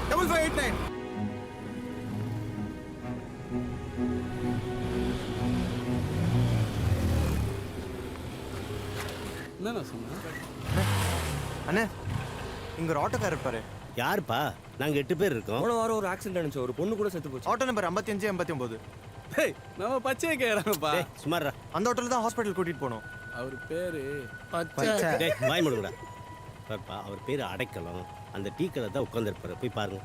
5589. என்ன சொன்ன? அண்ணே இங்க ஒரு ஆட்டோக்காரர் இருப்பாரு. யாருப்பா? நாங்க 8 பேர் இருக்கோம். போன வாரம் ஒரு ஆக்சிடென்ட் ஆனிச்சு, ஒரு பொண்ணு கூட செத்து போச்சு. Auto number 55 89. டேய் நம்ம பச்சையை கேக்குறாங்கப்பா. சுமாரா அந்த ஆட்டோல தான் ஹாஸ்பிட்டல் கூட்டிட்டு போனோம். அவர் பேரு டேய் வாய் மூடுங்கடா. பாப்பா அவர் பேரு அடைக்கலம். அந்த டீ கடை தான் உட்கார்ந்திருப்பாரு. போய் பாருங்க.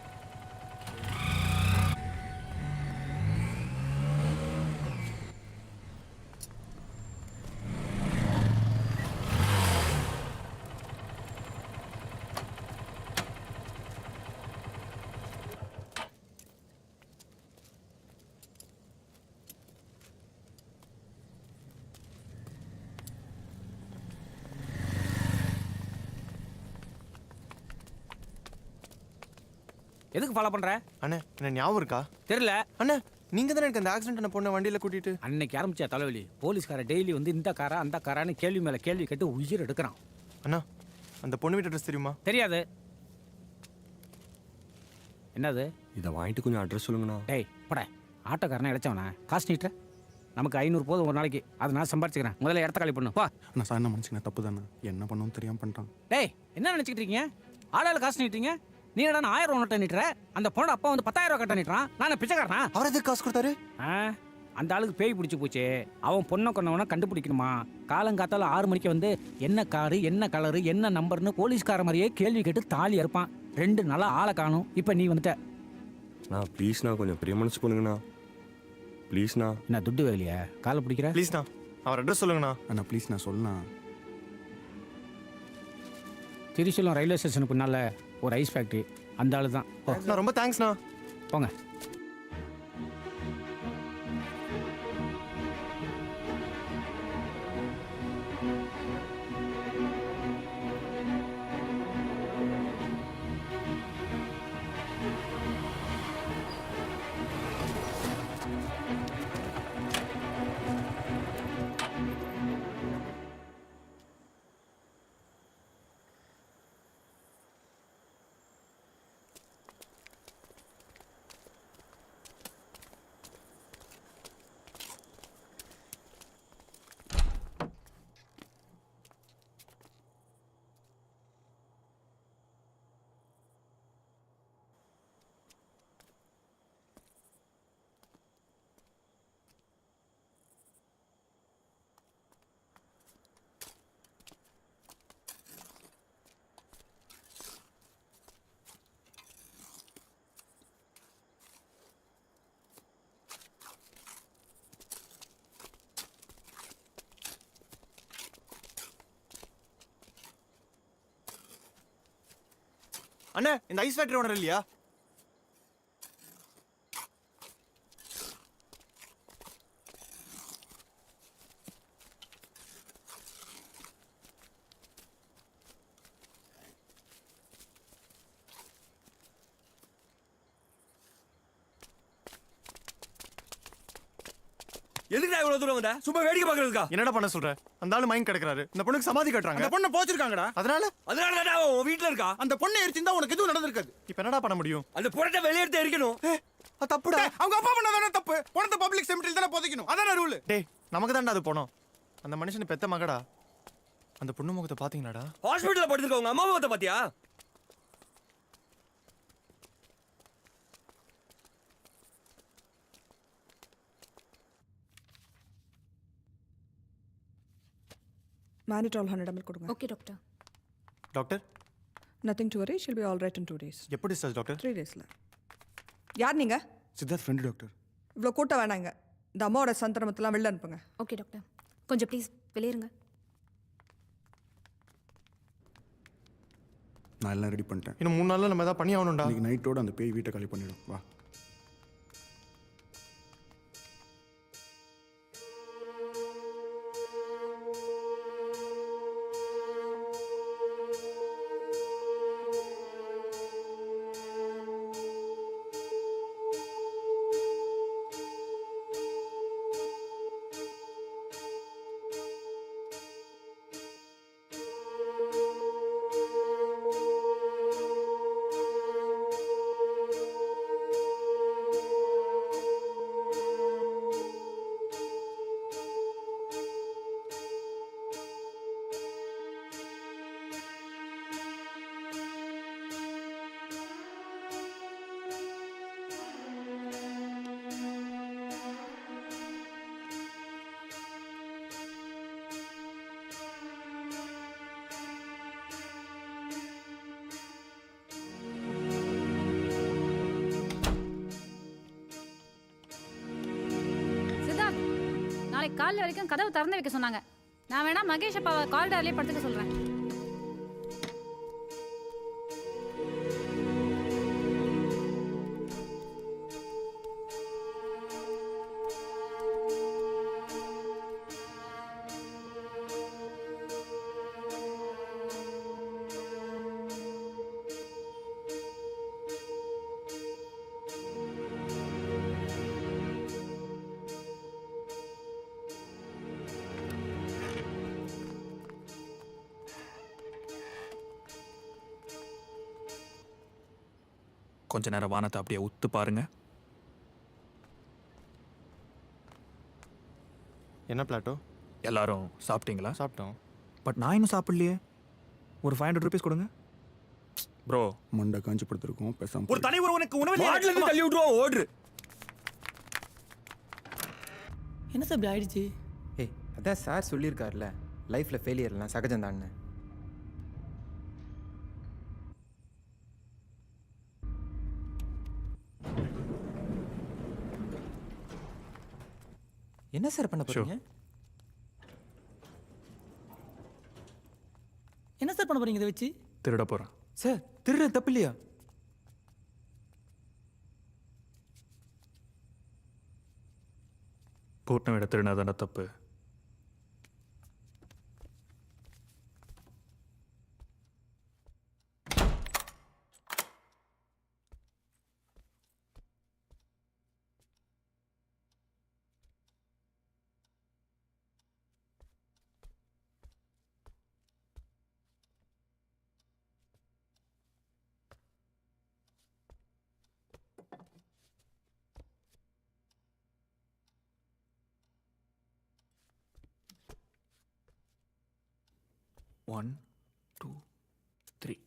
எதுக்கு ஃபாலோ பண்ற? அண்ணே என்ன ஞாபகம் இருக்கா? தெரியல. அண்ணே நீங்க தானே எனக்கு அந்த ஆக்சிடென்ட் பண்ண பொண்ணை வண்டியில கூட்டிட்டு அன்னைக்கு ஆரம்பிச்ச தலைவலி. போலீஸ்கார டெய்லி வந்து இந்த காரா அந்த காரான்னு கேள்வி மேல கேள்வி கேட்டு உயிர் எடுக்கிறான். அண்ணா அந்த பொண்ணு வீட்டு அட்ரஸ் தெரியுமா? தெரியாது. என்னது? இதை வாங்கிட்டு கொஞ்சம் அட்ரஸ் சொல்லுங்கண்ணா. டேய் போட, ஆட்டோக்காரனை இழைச்சவனா? காசு நீட்டுற? நமக்கு 500 போதும் ஒரு நாளைக்கு. அதை நான் சம்பாரிச்சுக்கிறேன். முதல்ல இடத்த காலி பண்ணு. பா. நான் சார் என்ன மனுஷங்க தப்பு தானே, என்ன பண்ணணும் தெரியாம பண்ணிட்டான். டேய் என்ன நினைச்சிட்டு இருக்கீங்க? ஆளாளு காசு நீட்டுறீங்க. நீ என்னடா 1000 நோட்டை நீட்டுற? அந்த பொண்ணோட அப்பா வந்து 10,000 கட்ட நீட்டுறான். நான் பிச்சைக்காரனா? அவர் எதுக்கு காசு கொடுத்தாரு? அந்த ஆளுக்கு பேய் பிடிச்சி போச்சு. அவன் பொண்ணை கொண்டவனை கண்டுபிடிக்கணுமா? காலங்காத்தால 6 மணிக்கு வந்து என்ன காரு, என்ன கலரு, என்ன நம்பர்னு போலீஸ்கார மாதிரியே கேள்வி கேட்டு தாலி அறுப்பான். 2 நாளா ஆளை காணும். இப்போ நீ வந்துட்ட. நான் ப்ளீஸ்ண்ணா கொஞ்சம் பெரிய மனசு பண்ணுங்கண்ணா. ப்ளீஸ்ண்ணா. என்ன துட்டு வேலையா? காலை பிடிக்கிற? ப்ளீஸ்ண்ணா அவர் அட்ரஸ் சொல்லுங்கண்ணா. அண்ணா ப்ளீஸ் நான் சொல்லலாம். திருச்சூலம் ரயில்வே ஸ்டேஷனுக்கு பின்னால் ஒரு ஐஸ் ஃபேக்ட்ரி. அந்த ஆளு தான். ரொம்ப தேங்க்ஸ்ண்ணா. போங்க. அண்ணே இந்த ஐஸ் ஃபேக்டரி ஓனர் இல்லையா? எதுக்குடா இவ்வளவு தூரம் வந்த? சும்மா வேடிக்கை பார்க்கறதுக்கா? என்னடா பண்ண சொல்ற? அந்த ஆளு மைண்ட் கிடக்குறாரு. இந்த பொண்ணுக்கு சமாதி கட்டுறாங்க. அந்த பொண்ணை போச்சிருக்காங்கடா. அதனால உன் வீட்டுல இருக்கா? அந்த பொண்ணை எரிச்சிருந்தா உனக்கு எதுவும் நடந்திருக்காது. இப்ப என்னடா பண்ண முடியும்? அந்த பொண்ணை வெளியே எடுத்து எரிக்கணும். அது தப்புடா. அவங்க அப்பா பண்ணதானே தப்பு. பொண்ணை பப்ளிக் செமிட்டரியில் தானே புதைக்கணும். அதானே ரூல். டேய் நமக்கு தான்டா அது போனோம். அந்த மனுஷன் பெத்த மகடா. அந்த பொண்ணு முகத்தை பாத்தீங்களாடா? ஹாஸ்பிட்டல்ல படுத்துருக்க உங்க அம்மா முகத்தை பாத்தியா? மேனிட்ரால் 100 ml கொடுங்க. Okay doctor. Doctor nothing to worry, she'll be all right in 2 days. எப்படி சார் டாக்டர்? 3 daysல. யார் நீங்க? Siddharth friend doctor. இவ்வளோ கூட்டம் வேணாங்க. இந்த அம்மாவோட சந்திரமத்தெல்லாம் வெளில அனுப்புங்க. Okay doctor. கொஞ்சம் ப்ளீஸ் வெளியேறுங்க. நான் எல்லாம் ரெடி பண்ணிட்டேன். இன்னும் 3 நாள்ல நம்ம ஏதாவது பண்ணி ஆகணும்டா. இன்னைக்கு நைட்டோட அந்த பேய் வீட்டை காலி பண்ணிடும். வா. நாளைக்கு காலையில் வரைக்கும் கதவு திறந்து வைக்க சொன்னாங்க. நான் வேணா மகேஷ் அப்பாவை காரிடார்லேயே படுத்துக்க சொல்கிறேன். கொஞ்ச நேரம் வானத்தை அப்படியே உத்து பாருங்க. என்ன பிளாட்டோ? எல்லாரும் சாப்பிட்டீங்களா? சாப்பிட்டோம். பட் நான் இன்னும் சாப்பிடலையே. ஒரு 500 rupees கொடுங்க ப்ரோ. மண்டை காஞ்சி படுத்திருக்கோம் பேசாம. ஒரு தலைவர் உனக்கு உணவு தள்ளி விட்டுருவோம், ஓடுறு. என்ன சார் இப்படி ஆயிடுச்சு? ஏய், அதான் சார் சொல்லியிருக்காருல, லைஃப்ல ஃபெயிலியர்லாம் சகஜம் தான். என்ன சார் பண்ண போறீங்க? என்ன சார் பண்ண போறீங்க இதை வச்சு? திருட போறேன் சார். திருட தப்பு இல்லையா? பூட்டின விட திருடினா தானே தப்பு. One, two, three.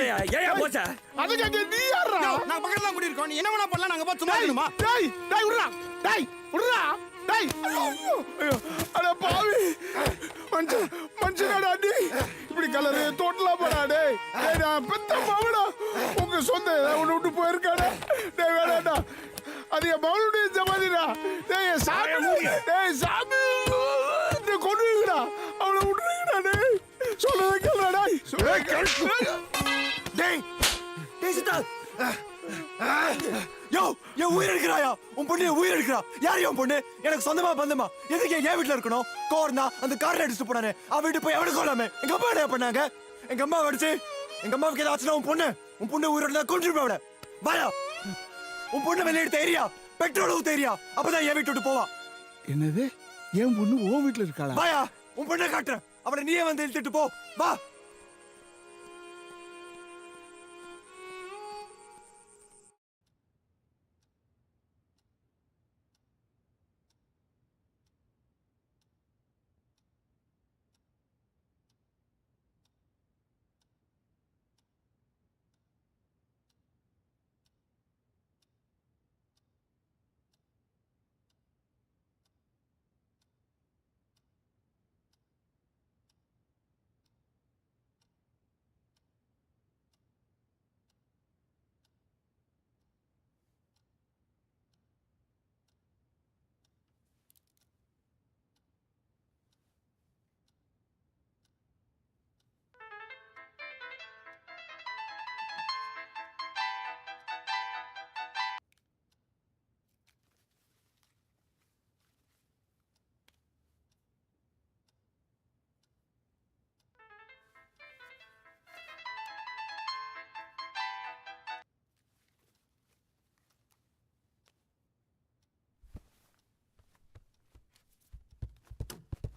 சொல்லலையா ஏன் போச்ச அது கேக்க நீ யாரா நான் பக்கத்துல தான் குடியிருக்கோம் நீ என்ன வேணா பண்ணலாம் நாங்க போய் சும்மா இருக்கணுமா டேய் டேய் விடுடா டேய் விடுடா டேய் ஐயோ அட பாவி மனுஷனடா நீ இப்படி கலரு தோட்டலாம் போடா டேய் டேய் நான் பெத்த மாவடா உங்க சொந்த உன்னை விட்டு போயிருக்காடா டேய் வேணாடா அது என் மகளுடைய ஜமாதிடா டேய் சாமி நீ கொண்டுடா அவளை விட்டுறீங்கடா டேய் சொல்லுங்க கேளுடா டேய் டேய் சித்தா யோ என் உயிர் எடுக்கிறாயா உன் பொண்ணு என் உயிர் எடுக்கிறா யார் என் பொண்ணு எனக்கு சொந்தமா பந்தமா எதுக்கு என் வீட்டுல இருக்கணும் கோர்னா அந்த கார்ல அடிச்சுட்டு போனானே அவ வீட்டு போய் அவனுக்கு கொள்ளாமே எங்க அம்மா என்ன பண்ணாங்க எங்க அம்மா அடிச்சு எங்க அம்மாவுக்கு ஏதாச்சும் உன் பொண்ணு உயிரோட கொண்டு போட வாயா உன் பொண்ணு வெளியே எடுத்த ஏரியா பெட்ரோல் ஊத்த ஏரியா அப்பதான் என் வீட்டு விட்டு போவா என்னது என் பொண்ணு ஓ வீட்டுல இருக்காளா வாயா உன் பொண்ணை காட்டுறேன் அவனை நீயே வந்து இழுத்துட்டு போ வா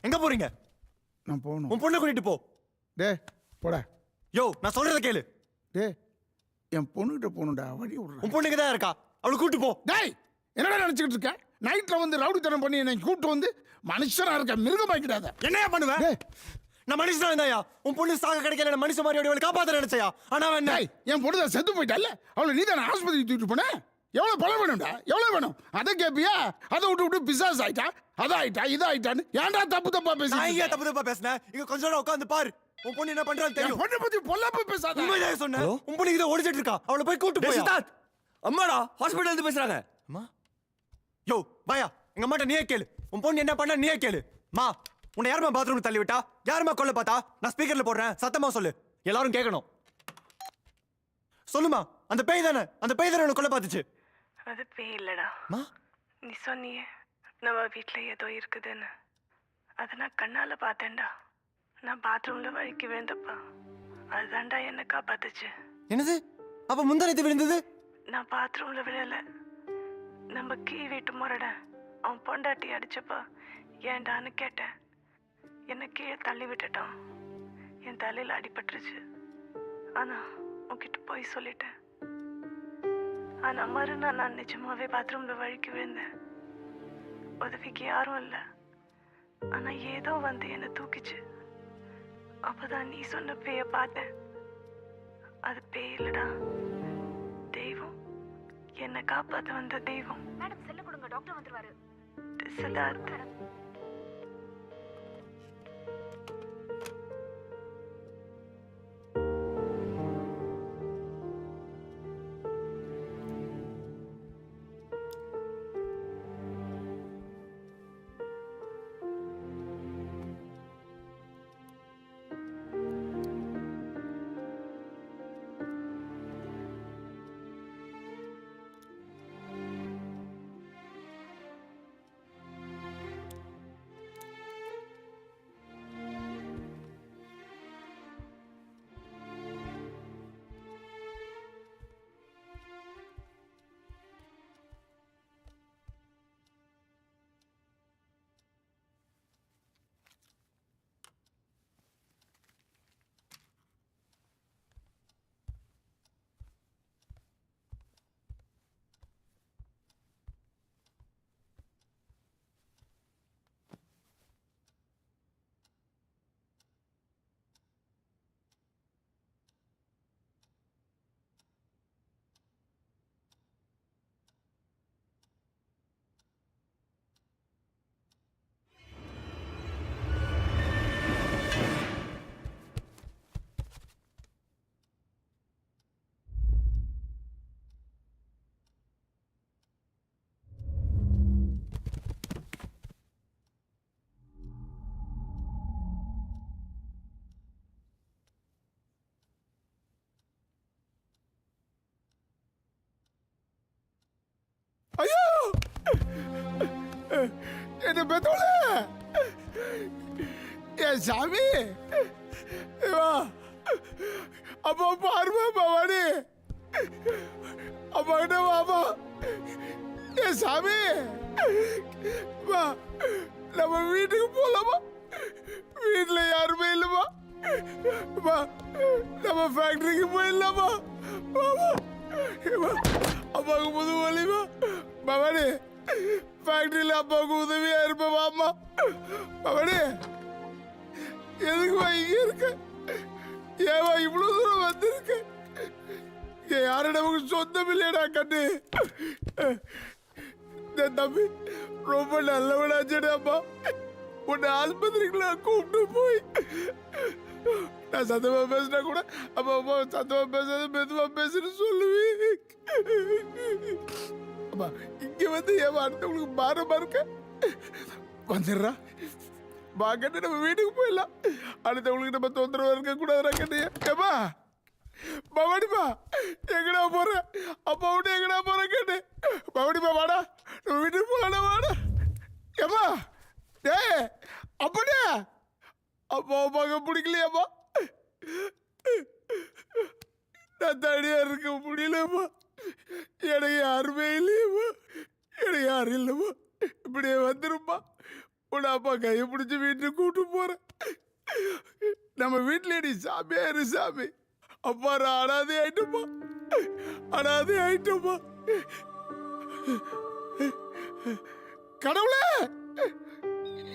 எங்க போறீங்க நான் போகணும் உன் பொண்ணை கூட்டிட்டு போ டே போடா யோ நான் சொல்றத கேளு டே என் பொண்ணுகிட்ட போகணும்டா வழி விடுறேன் உன் பொண்ணுக்கு தான் இருக்கா அவளை கூட்டு போ டேய் என்னடா நினைச்சுக்கிட்டு இருக்க நைட்ல வந்து ரவுடித்தனம் பண்ணி என்னை கூப்பிட்டு வந்து மனுஷனா இருக்க மிருகமாக்கிடாத என்னையா பண்ணுவேன் நான் மனுஷனா இருந்தாயா உன் பொண்ணு சாக கிடைக்கல மனுஷன் மாதிரி அவளை காப்பாத்த நினைச்சயா ஆனா அவன் என்ன என் பொண்ணு தான் செத்து போயிட்டால அவளை நீ தானே ஆஸ்பத்திரி தூக்கிட்டு போன எவ்வளவு பணம் வேணும்டா எவ்வளவு வேணும் அதை கேப்பியா அதை விட்டு பிசாஸ் ஆயிட்டா அதாயிட்டா இதாயிட்டான்னு ஏன்டா தப்பா பேசி நான் ஏன் தப்பா பேசுனேன் இங்க கொஞ்ச நேரம் உட்கார்ந்து பாரு உன் பொண்ணு என்ன பண்றான்னு தெரியும் பொண்ணை பத்தி பொல்லாப்ப பேசாத உண்மைதான் சொன்னேன் உன் பொண்ணு இதை ஓடிச்சிட்டு இருக்கா அவளை போய் கூட்டு போய் அம்மாடா ஹாஸ்பிடல்ல இருந்து பேசுறாங்க அம்மா யோ பாயா எங்க அம்மாட்ட நீயே கேளு உன் பொண்ணு என்ன பண்ண நீயே கேளு மா உன்னை யாருமா பாத்ரூம் தள்ளி விட்டா யாருமா கொல்ல பார்த்தா நான் ஸ்பீக்கர்ல போடுறேன் சத்தமா சொல்லு எல்லாரும் கேட்கணும் சொல்லுமா அந்த பேய் தானே உன்னை கொல்ல பார்த்துச்சு அது பேய் இல்லடா மா நீ சொன்னியே நம்ம வீட்டுல ஏதோ இருக்குதுன்னு அதை நான் கண்ணால பார்த்தேன்டா நான் பாத்ரூம்ல வழுக்கி விழுந்தப்பா அதுதான்டா என்ன காப்பாத்துச்சு என்னது அப்ப முந்தானத்து விழுந்தது நான் பாத்ரூம்ல விழல நம்ம வீட்டு முறட அவன் பொண்டாட்டி அடிச்சப்பா ஏன்டான்னு கேட்டேன் என்ன கீழே தள்ளி விட்டுட்டான் என் தலையில அடிபட்டுருச்சு ஆனா உன்கிட்ட போய் சொல்லிட்டேன் ஆனா மறுநாள் நான் நிஜமாவே பாத்ரூம்ல வழுக்கி விழுந்தேன் உதவிக்கு யாரும் இல்லை ஆனா ஏதோ வந்து என்ன தூக்கிச்சு அப்பதான் நீ சொன்ன பேய பார்த்தேன் அது பேய் இல்லடா தெய்வம் என்ன காப்பாத்த வந்த தெய்வம் மேடம் செல்ல கொடுங்க டாக்டர் வந்துருவாரு சித்தார்த்த என்ன பெத்தோளே ஏ சாமி வா அப்பா பாருமா பவானி அப்பா கிட்ட வாப்பா ஏ சாமி வா நம்ம வீட்டுக்கு போலாமா வீட்டுல யாருமே இல்லைமா வா நம்ம ஃபேக்டரிக்கு போயிடலாமா அப்பாவுக்கு புது வழிமா பவானி ஃபேக்டரியில் அப்பாவுக்கு உதவியா இருப்பேன் அம்மா பவானி எதுக்குமா இங்க இருக்க ஏவா இவ்வளவு தூரம் வந்திருக்க யாரும் நமக்கு சொந்தம் இல்லையடா கண்ணு தம்பி ரொம்ப நல்லவனாச்சடாப்பா உன்னை ஆஸ்பத்திரிக்குள்ள கூப்பிட்டு போய் நான் சத்தமா பேசினா கூட அப்பா அப்பா சத்தமா பேசாத மெதுவா பேசுன்னு சொல்லுவேன் அப்பா இங்க வந்து ஏன் அடுத்தவங்களுக்கு பாரமா இருக்க வந்துடுறா வா கட்டு நம்ம வீட்டுக்கு போயிடலாம் அடுத்தவங்களுக்கு நம்ம தொந்தரவு இருக்க கூடாதுடா கட்டு ஏப்பா பவானிப்பா எங்கடா போற அப்பா விட்டு எங்கடா போற கேட்டு பவானிப்பா வாடா நம்ம வீட்டுக்கு போகலாம் வாடா ஏப்பா டே அப்படியே அப்பா அப்பாங்க பிடிக்கலையாப்பா நான் தனியா இருக்க முடியலப்பா எனக்கு யாருமே இல்லையப்பா எனக்கு யாரும் இல்லைப்பா இப்படியே வந்துருப்பா உன் அப்பா கையை பிடிச்சி வீட்டுக்கு கூப்பிட்டு போறேன் நம்ம வீட்டில் நீ சாமியா இரு சாமி அப்பா நான் அனாதை ஆயிட்டப்பா அனாதை ஆயிட்டப்பா கடவுளே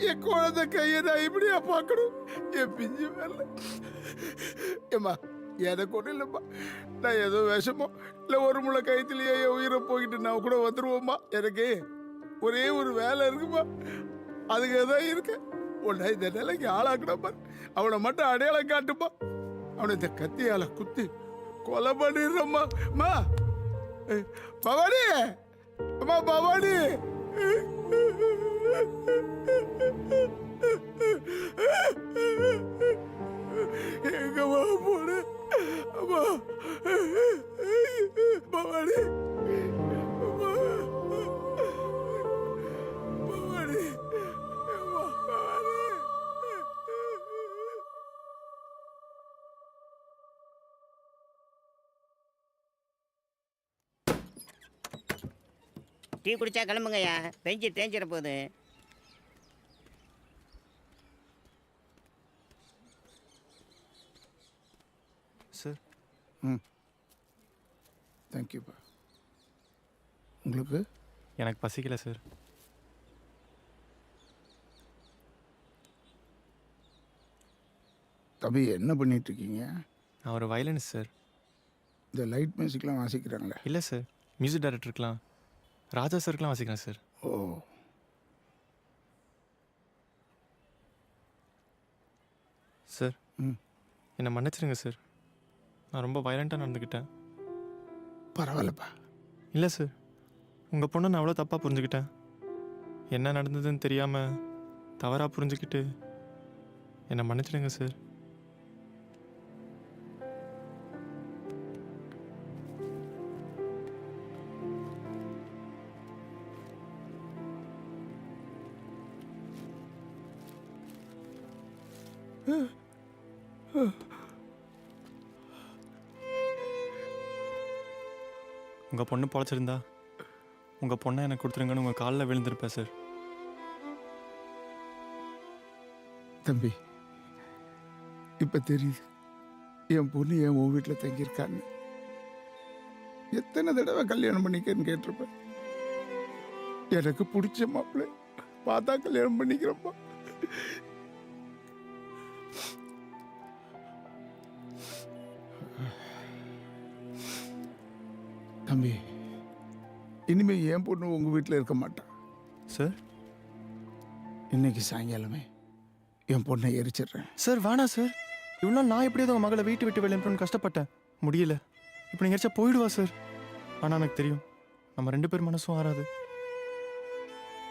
என் குழந்தை கையை நான் இப்படியா பார்க்கணும் என் பிஞ்சு மேல ஏம்மா எனக்கு ஒன்றும் இல்லைம்மா நான் ஏதோ விஷமோ இல்லை ஒரு முளை கைத்திலேயே என் உயிரை போய்கிட்டு நான் கூட வந்துடுவோம்மா எனக்கு ஒரே ஒரு வேலை இருக்குமா அதுக்கு தான் இருக்கு உன்னை இந்த நிலைக்கு ஆளாக்கணும் பாரு அவனை மட்டும் அடையாளம் காட்டுப்பா அவனை இந்த கத்தியால குத்தி கொலை பண்ணிடுறம்மா மா பவானி அம்மா பவானி எங்கம்மா போன அம்மா பவானி பவானி டீ குடிச்சா கிளம்புங்கய்யா பெஞ்சு தேஞ்சிட போகுது. சார் தேங்க்யூப்பா. உங்களுக்கு எனக்கு பசிக்கல சார். தம்பி என்ன பண்ணிட்டு இருக்கீங்க? நான் ஒரு வயலினிஸ்ட் சார். இந்த லைட் மியூசிக்லாம் வாசிக்கிறாங்களே? இல்லை சார், மியூசிக் டைரக்டருக்கெலாம் ராஜா சாருக்கெலாம் வாசிக்கிறேன் சார். ஓ சார் என்னை மன்னிச்சிருங்க சார், நான் ரொம்ப வயலண்ட்டாக நடந்துக்கிட்டேன். பரவாயில்லப்பா. இல்லை சார், உங்கள் பொண்ணை நான் அவ்வளோ தப்பாக புரிஞ்சுக்கிட்டேன். என்ன நடந்ததுன்னு தெரியாமல் தவறாக புரிஞ்சுக்கிட்டு என்னை மன்னிச்சிடுங்க சார். உங்கள் பொண்ணு பொழைச்சிருந்தா உங்கள் பொண்ணை எனக்கு கொடுத்துருங்கன்னு உங்கள் காலில் விழுந்திருப்பேன் சார். தம்பி இப்போ தெரியுது என் பொண்ணு என் உன் வீட்டில் தங்கியிருக்கான்னு. எத்தனை தடவை கல்யாணம் பண்ணிக்கன்னு கேட்டிருப்பேன். எனக்கு பிடிச்ச மாப்பிள்ளை பார்த்தா கல்யாணம் பண்ணிக்கிறப்பா. தம்பி இனிமே என் பொண்ணு உங்க வீட்டில் இருக்க மாட்டான் சார். இன்னைக்கு சாயங்காலமே என் பொண்ணை எரிச்சிடுறேன் சார். வேணாம் சார், இவ்வளோ நாள் நான் எப்படியாவது உங்கள் மகளை வீட்டு விட்டு வெளியனுப்பணும்னு கஷ்டப்பட்டேன், முடியல. இப்போ நீங்கள் எரிச்சா போயிடுவா சார். ஆனால் எனக்கு தெரியும் நம்ம 2 பேர் மனசும் ஆறாது.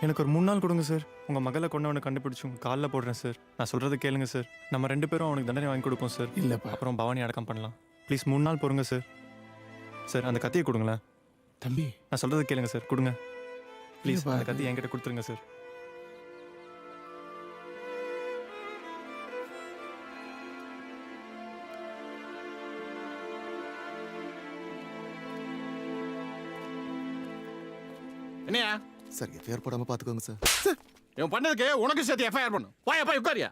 எனக்கு ஒரு 3 நாள் கொடுங்க சார், உங்கள் மகளை கொண்டவனை கண்டுபிடிச்சி உங்கள் காலில் போடுறேன் சார். நான் சொல்கிறத கேளுங்க சார், நம்ம 2 பேரும் அவனுக்கு தண்டனை வாங்கி கொடுப்போம் சார். இல்லைப்பா. அப்புறம் பவானி அடக்கம் பண்ணலாம். ப்ளீஸ் 3 நாள் பொறுங்க சார். சார் அந்த கத்தியை கொடுங்களேன். தம்பி நான் சொல்கிறது கேளுங்க சார், கொடுங்க ப்ளீஸ். அந்த கத்தி என்கிட்ட கொடுத்துருங்க சார். என்னையா சார் எஃப்ஐஆர் போடாம பாத்துக்கோங்க சார். இவன் பண்ணதுக்கு உனக்கு சேர்த்து எஃப்ஐஆர் பண்ணும். போய் உட்காரியா.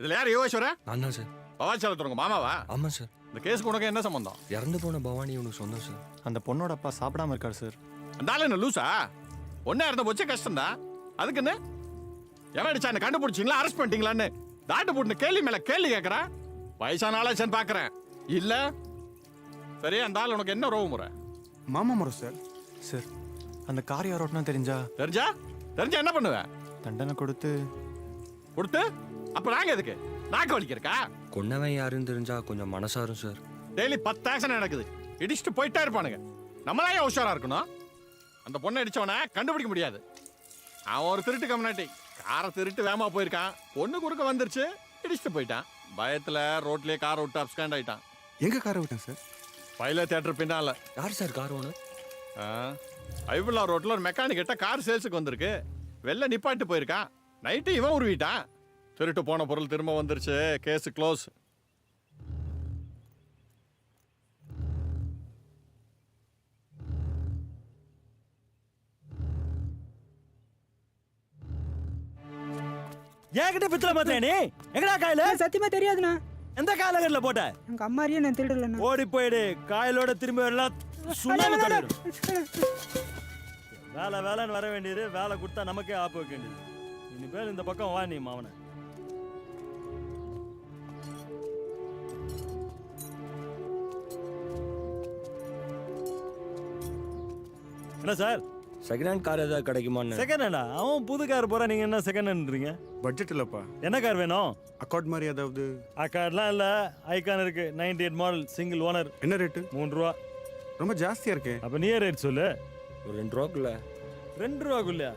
இதுல யார் யோகேஸ்வரா? நான் தான் சார். பவாச்சலத்துறங்க மாமாவா? ஆமாம் சார். இந்த கேஸுக்கு உனக்கு என்ன சம்பந்தம்? இறந்து போன பவானி உனக்கு சொந்தம் சார். அந்த பொண்ணோட அப்பா சாப்பிடாம இருக்காரு சார். அந்த ஆளு என்ன லூசா? ஒன்னா இருந்த போச்சு கஷ்டம்தான். அதுக்கு என்ன எவன் அடிச்சான்னு கண்டுபிடிச்சிங்களா, அரெஸ்ட் பண்ணிட்டீங்களான்னு தாட்டு போட்டு கேள்வி மேல கேள்வி கேட்கறா. வயசான ஆளாச்சான்னு பாக்குறேன். இல்ல சரி, அந்த ஆள் உனக்கு என்ன ரோவு முறை? மாமா முறை சார். சார் அந்த கார் யார் ஓட்டினா தெரிஞ்சா என்ன பண்ணுவேன்? தண்டனை கொடுத்து அப்ப நாங்க எதுக்கு நாக்கு வலிக்கிறக்கா? கொன்னவன் யாருன்னு தெரிஞ்சா கொஞ்சம் மனசாரும் சார். டெய்லி 10 ஆக்சிடென்ட் நடக்குது. இடிச்சுட்டு போயிட்டே இருப்பானுங்க. நம்மளா ஏன் உஷாரா இருக்கணும்? அந்த பொண்ணை அடிச்சவனை கண்டுபிடிக்க முடியாது. அவன் ஒரு திருட்டு கம்னாட்டி காரை திருட்டு வேகமா போயிருக்கான். பொண்ணு குறுக்க வந்துருச்சு, இடிச்சுட்டு போயிட்டான். பயத்துல ரோட்லயே காரை விட்டு அப்ஸ்காண்ட் ஆயிட்டான். எங்க காரை விட்டேன் சார்? பைல தியேட்டர் பின்னால. யார் சார் கார் ஓனர்? ஐபுல்லா ரோட்ல ஒரு மெக்கானிக் கிட்ட கார் சேல்ஸுக்கு வந்திருக்கு. வெளில நிப்பாட்டு போயிருக்கான். நைட்டு இவன் உருவிட்டான். திருட்டு போன பொருள் திரும்ப வந்துருச்சு. Case close. ஏன்கிட்ட பித்தல மாத்தியா நீ? எங்கடா காயில? சத்தியமா தெரியாதுண்ணா. எந்த காயில போட்ட? எங்க அம்மாரியே நான் திருடலண்ணா. ஓடி போயிடு. காயிலோட திரும்பி வரலாம். சுண்ணாம்பு தடவிடும். வேலை வேலைன்னு வர வேண்டியது, வேலை கொடுத்தா நமக்கே ஆப்பு வைக்க வேண்டியது. இனிமேல் இந்த பக்கம் வா நீ மாவன. என்ன சார், செகண்ட் ஹேண்ட் கார் ஏதாவது கிடைக்குமான்னு? செகண்ட் ஹேண்டா? அவன் புது கார் போறா, நீங்க என்ன செகண்ட் ஹேண்ட்றீங்க? பட்ஜெட் இல்லப்பா. என்ன கார் வேணும்? அக்கார்ட் மாதிரி ஏதாவது? அக்கார்ட்லாம் இல்ல, ஐகான் இருக்கு. 98 மாடல், சிங்கிள் ஓனர். என்ன ரேட்டு? 3 ரூபா. ரொம்ப ஜாஸ்தியா இருக்கு. அப்ப நீயே ரேட் சொல்லு. ஒரு 2 ரூபாக்குள்ள. 2 ரூபாக்குள்ளயா?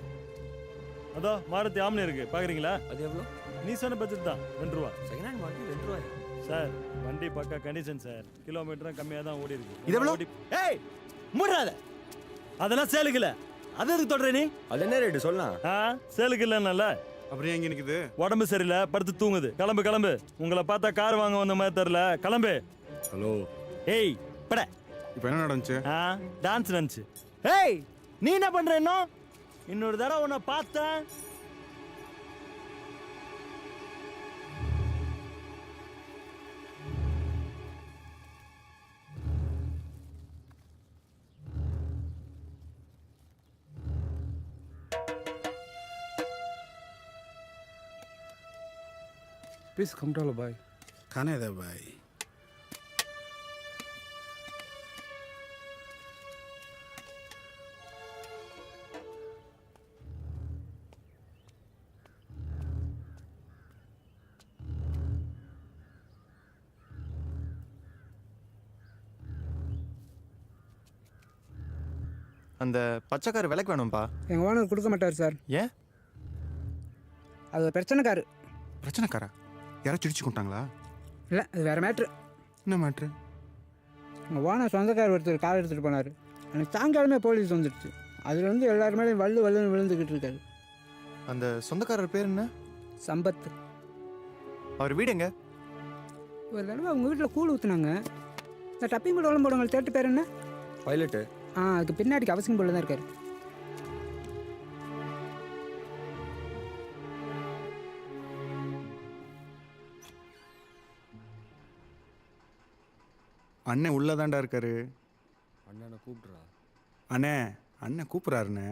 அதோ மாருதி ஆம்னி இருக்கு, பாக்குறீங்களா? அது எவ்வளோ? நீ சொன்ன பட்ஜெட் தான், 2 ரூபா. செகண்ட் ஹேண்ட் மாடல் 2 ரூபாயா? சார் வண்டி பக்கா கண்டிஷன் சார். கிலோமீட்டரும் கம்மியாக தான் ஓடி இருக்கு. இது எவ்வளோ? ஏய் மூடாத, அதெல்லாம் சேலுக்கு இல்ல. அது எதுக்கு தொடர நீ? அது என்ன ரேட்டு சொல்லலாம்? சேலுக்கு இல்லைன்னால. அப்புறம் எங்க நிக்குது? உடம்பு சரியில்லை, படுத்து தூங்குது. கிளம்பு கிளம்பு. உங்களை பார்த்தா கார் வாங்க வந்த மாதிரி தெரியல. கிளம்பு. ஹலோ. ஏய் பட. இப்போ என்ன நடந்துச்சு? டான்ஸ் நடந்துச்சு. ஏய் நீ என்ன பண்ற? இன்னொரு தடவை உன்னை பார்த்தேன். Please come to भाई. खाने दे भाई. அந்த பச்சைக்காரு விலைக்கு வேணும்பா. எங்கள் ஓனர் கொடுக்க மாட்டார் சார். ஏன்? அது ஒரு பிரச்சனைக்காரு. பிரச்சனைக்காரா? யாராச்சும் இடிச்சு கொண்டாங்களா? இல்லை, அது வேறு மேட்ரு. என்ன மேட்ரு? எங்கள் ஓனர் சொந்தக்கார் ஒருத்தர் கார் எடுத்துகிட்டு போனார். எனக்கு சாயங்காலமே போலீஸ் வந்துடுச்சு. அதுலேருந்து எல்லாருமே வல்லுன்னு விழுந்துக்கிட்டு இருக்காரு. அந்த சொந்தக்காரர் பேர் என்ன? சம்பத். அவர் வீடு எங்க? ஒரு தடவை அவங்க வீட்டில் கூழ் ஊற்றுனாங்க. இந்த டப்பிங் கூட உடம்பு போடுவாங்க. தேட்டு பேர் என்ன? பைலட்டு. அதுக்கு பின்னாடிக்கு அவசியம் போல தான் இருக்காரு. அண்ணன் உள்ளதாண்டா இருக்காரு. அண்ணனை கூப்பிட்றா. அண்ணே, அண்ணன் கூப்பிட்றாருண்ணே.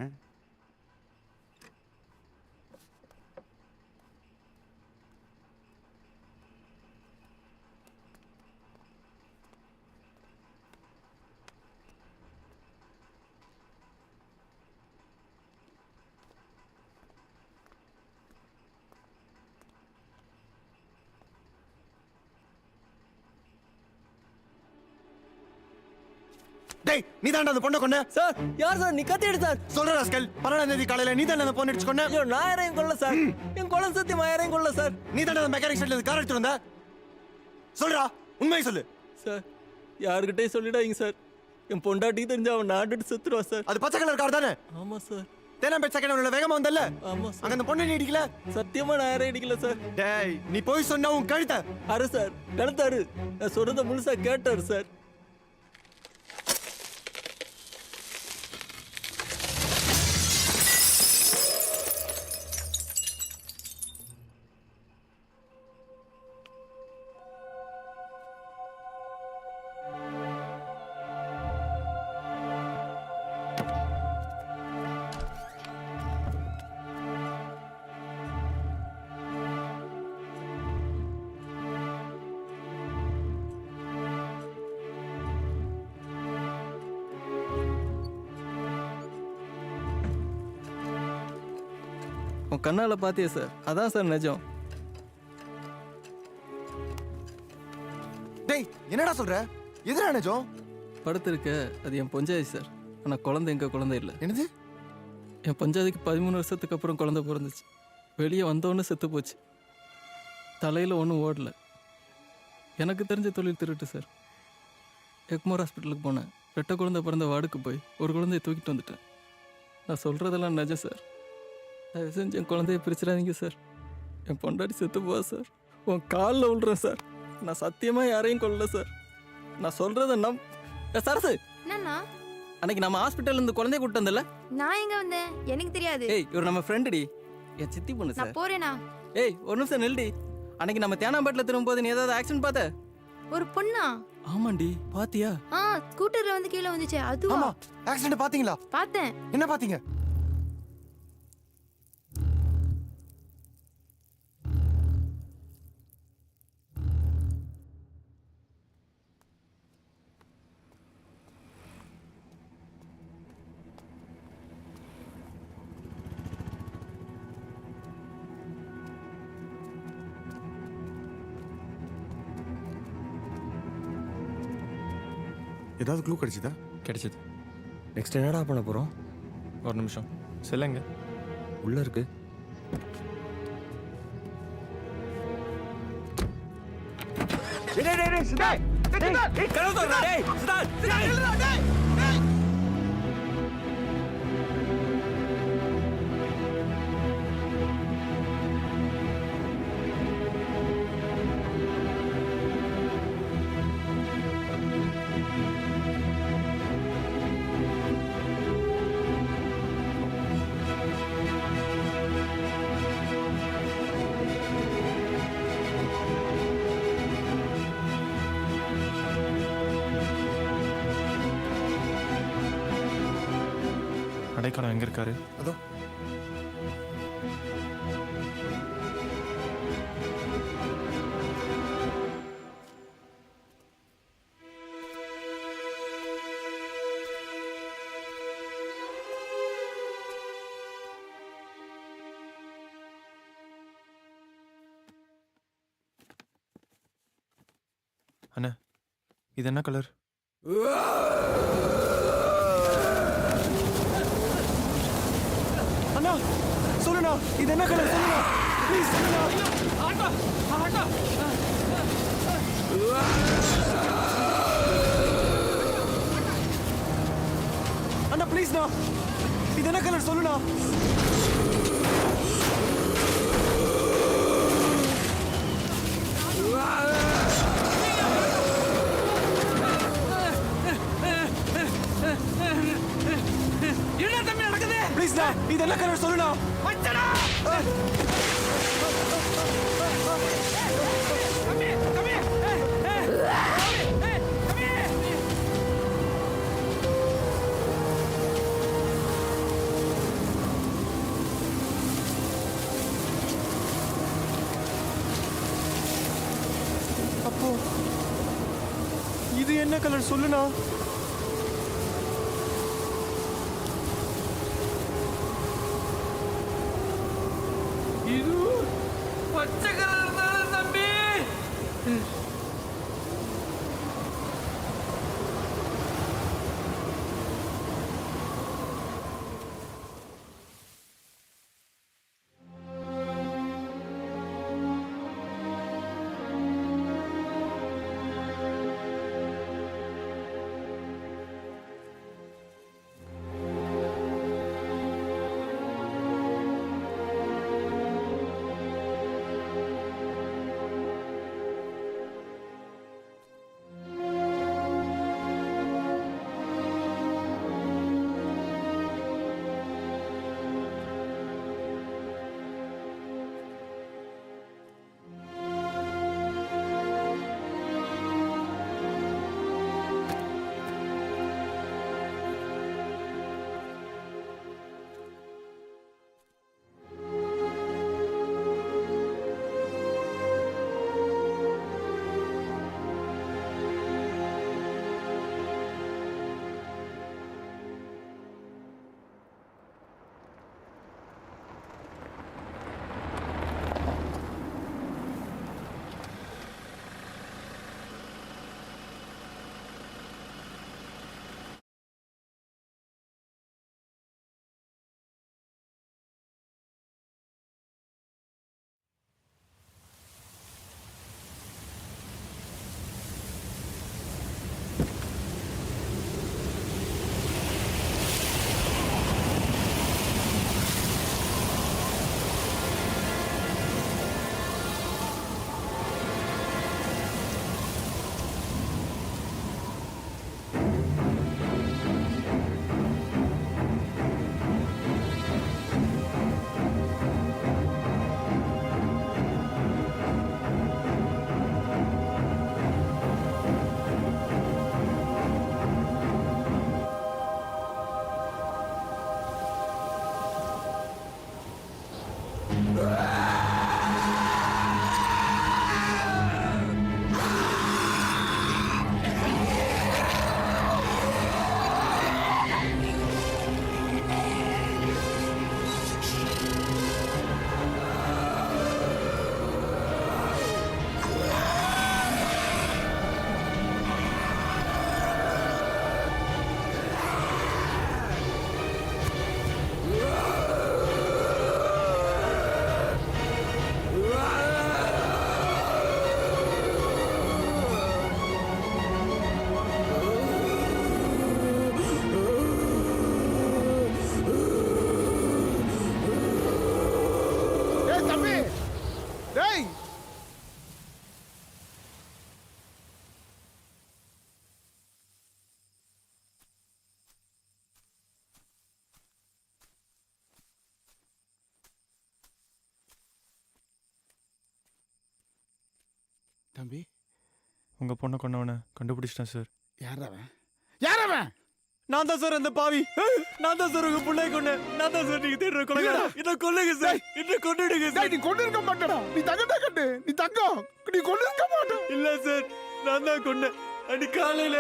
டேய், நீ தான்டா அந்த பொண்ணை கொன்ன? சார் யார் சார்? நீ கத்தி எடு சார். சொல்ற ராஸ்கல். 12ஆம் தேதி காலையில நீ தான்டா அந்த பொண்ணை அடிச்சு கொன்ன? ஐயோ நான் யாரையும் கொல்ல சார். என் குழந்தை சத்தியமா யாரையும் கொல்ல சார். நீ தான்டா அந்த மெக்கானிக் ஷெட்ல கார் எடுத்து வந்த? சொல்றா, உண்மையை சொல்லு. சார் யாருக்கிட்டே சொல்லிடாதீங்க சார். என் பொண்டாட்டி தெரிஞ்சா அவன் நாட்டுட்டு செத்துருவா சார். அது பச்சை கலர் கார் தானே? ஆமா சார். தேனாம்பேட் செகண்ட் உள்ள வேகமா வந்தல்ல? ஆமா சார். அங்க அந்த பொண்ணை நீ அடிக்கல? சத்தியமா நான் யாரையும் அடிக்கல சார். டேய், நீ போய் சொன்னா உன் கழுத்த அரு சார் கழுத்தாரு. நான் சொல்றத முழுசா கேட்டாரு சார். உன் கண்ணால் பார்த்தியே சார், அதான் சார் நிஜம். டேய் என்னடா சொல்ற? எதுடா நிஜம்? படுத்திருக்க அது என் பொஞ்சாதி சார். ஆனால் குழந்தை எங்க குழந்தை இல்லை. என்னது? என் பஞ்சாதிக்கு 13 வருஷத்துக்கு அப்புறம் குழந்தை பிறந்துச்சு. வெளியே வந்தோடனே செத்து போச்சு. தலையில் ஒன்றும் ஓடல. எனக்கு தெரிஞ்ச தொழில் திருட்டு சார். எக்மோர் ஹாஸ்பிட்டலுக்கு போனேன். ரெட்டை குழந்தை பிறந்த வார்டுக்கு போய் ஒரு குழந்தைய தூக்கிட்டு வந்துட்டேன். நான் சொல்கிறதெல்லாம் நிஜம் சார். தயவு செஞ்சு என் குழந்தைய பிரிச்சிடாதீங்க சார். என் பொண்டாட்டி செத்து போவா சார். உன் காலில் விழுறேன் சார். நான் சத்தியமாக யாரையும் கொல்லல சார். நான் சொல்கிறத சரசு, என்னண்ணா? அன்னைக்கு நம்ம ஹாஸ்பிட்டல்ல இருந்து குழந்தைய கூப்பிட்டு வந்தல. நான் எங்க வந்தேன்? எனக்கு தெரியாது. ஏய், இவர் நம்ம ஃப்ரெண்டுடி, என் சித்தி பொண்ணு சார். நான் போறேனா? ஏய், ஒரு நிமிஷம் நில்டி. அன்னைக்கு நம்ம தேனாம்பேட்டில் திரும்பும்போது நீ ஏதாவது ஆக்சிடென்ட் பார்த்த? ஒரு பொண்ணா? ஆமாண்டி, பாத்தியா? ஸ்கூட்டர்ல வந்து கீழே வந்துச்சு அதுவா? ஆமா, ஆக்சிடென்ட் பாத்தீங்களா? பார்த்தேன். என்ன பாத்தீங்க? ஏதாவது க்ளூ கிடைச்சதா? கிடைச்சது. நெக்ஸ்ட் என்னடா பண்ண போறோம்? ஒரு நிமிஷம். செல்லுங்க. உள்ள இருக்கு. அடைக்கலம் எங்க இருக்காரு? அதோ. அண்ணா, இது என்ன கலர்? அண்ணா சொல்லுண்ணா, இது என்ன கலர்? சொல்லுண்ணா ப்ளீஸ், சொல்லுண்ணா. அண்ணா ப்ளீஸ்ண்ணா, இது என்ன கலர்? சொல்லுண்ணா. என்ன தம்பி நடக்குது? ப்ளீஸ்ண்ணா, இது என்ன கலர்? சொல்லுண்ணா. மச்சடா! தம்பி, தம்பி! அப்போ இது என்ன கலர்? சொல்லுண்ணா. இது பச்சை கலர் தானே தம்பி? தம்பி, உங்க பொண்ணை கொண்டவனை கண்டுபிடிச்சிட்டேன் சார். யார் அவன்? யார் அவன்? நான் தான் சார் அந்த பாவி. நான் தான் சார் உங்க பிள்ளைய கொண்டேன். நான் தான் சார் நீங்க தேடுற கொலைகாரன். என்ன கொல்லுங்க சார். என்ன கொன்னுடுங்க டேய், சார். நீ கொண்டு இருக்க மாட்டடா. நீ தங்கடா கட்டு. நீ தங்கம். நீ கொண்டு இருக்க மாட்ட. இல்ல சார், நான் தான் கொன்னேன். அன்னைக்கு காலையில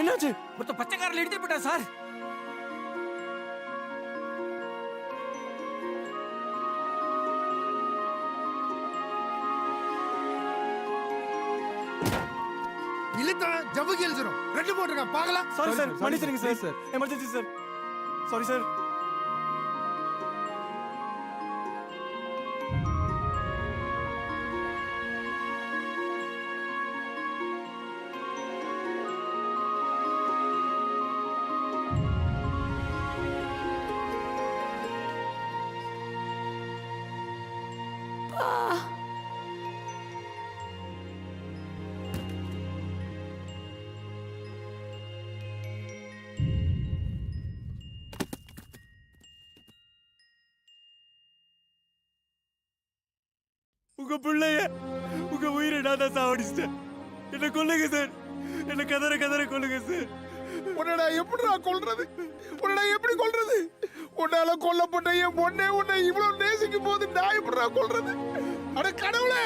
என்னாச்சு? ஒருத்த பச்சைக்காரில் எடுத்துட்டு போட்டா சார். இழுத்தவன் ஜவ்வுக்கு எழுதிரும். ரெண்டு போட்டுருக்கான். பார்க்கலாம். சாரி சார், மன்னிச்சிடுங்க sir. Emergency sir. Sorry sir. உங்க பிள்ளைய, உங்க உயிரை நான் தான் சாவடிச்சிட்டேன். என்ன கொல்லுங்க சார். என்ன கதற கதற கொல்லுங்க சார். உன்னடா எப்படிடா கொல்றது? உன்னடா எப்படி கொல்றது? உன்னால கொல்லப்பட்ட என் பொண்ணே உன்னை இவ்வளவு நேசிக்கும் போது நான் எப்படிடா கொல்றது? அட கடவுளே,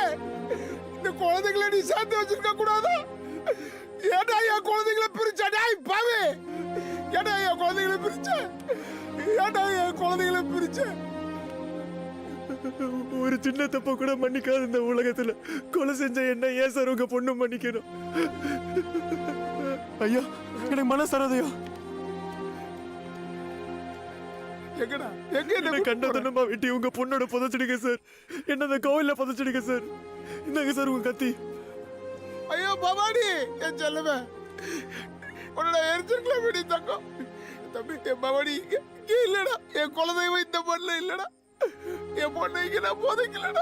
இந்த குழந்தைகளை நீ சேர்த்து வச்சிருக்க கூடாதா? ஏடா என் குழந்தைகளை பிரிச்ச? டேய் பாவி, ஏடா என் குழந்தைகளை பிரிச்ச? ஏடா என் குழந்தைகளை பிரிச்ச? ஒரு சின்ன தப்ப கூட மன்னிக்காத இந்த உலகத்துல கொலை செஞ்ச என்ன ஏன் சார் உங்க பொண்ணு மன்னிக்கணும்? ஐயா, எனக்கு மனசு தராதையா. எங்கடா எங்க என்ன கண்டதனமா வெட்டி உங்க பொண்ணோட புதைச்சிடுங்க சார். என்ன அந்த கோவில்ல புதைச்சிடுங்க சார். இந்தாங்க சார் உங்க கத்தி. ஐயோ பவானி, என் செல்லவே, உன்னோட எரிச்சிருக்கலாம் வேண்டி தங்கம். தம்பி, என் பவானி இங்க இல்லடா. என் குலதெய்வம் இந்த மண்ணில் இல்லடா. என் பொண்ணு இங்க நான் போதைக்கலடா.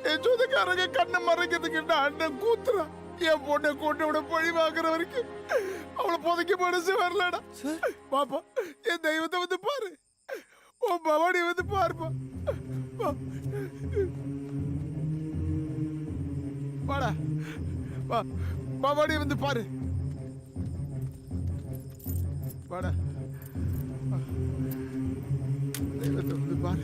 என் சொந்தக்காரங்க கண்ணை மறைக்கிறதுக்கு அண்ணன் கூத்துறா. என் பொண்ணை கொண்டு விட பழி வாங்குற வரைக்கும் அவளை புதைக்க மனசு வரலடா. பாப்பா, என் தெய்வத்தை வந்து பாரு. உன் பவானி வந்து பாருப்பா. வாடா, வா, பவானி வந்து பாரு. வாடா, தெய்வத்தை வந்து பாரு.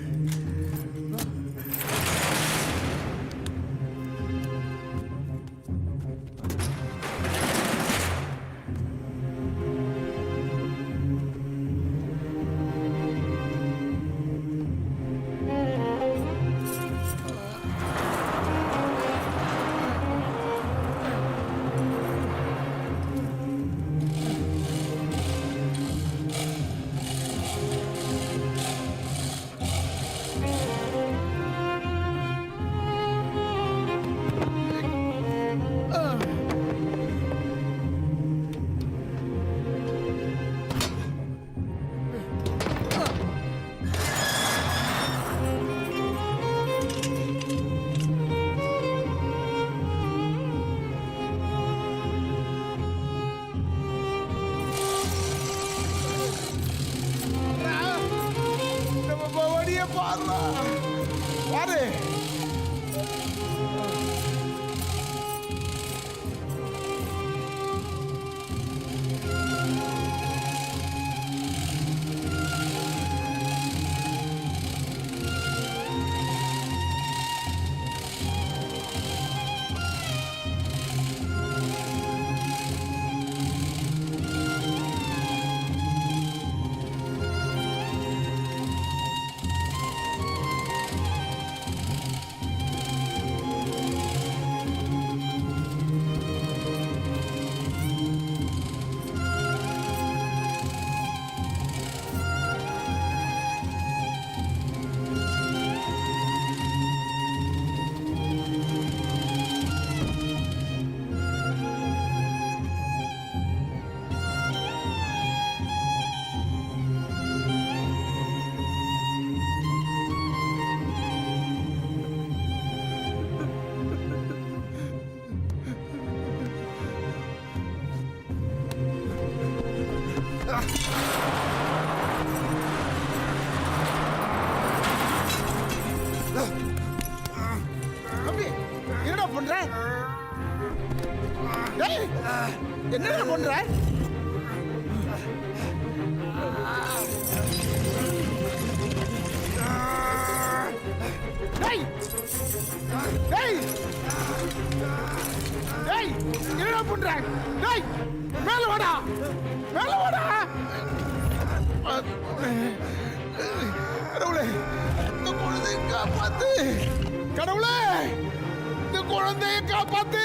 தம்பி என்னடா பண்ற? டேய், என்னடா பண்ற? டேய் டேய் டேய் என்னடா பண்ற? டேய் மேல வாடா, மேல வாடா. கடவுளே, இந்த குழந்தையை காப்பாத்து. கடவுளே, இந்த குழந்தையை காப்பாத்து.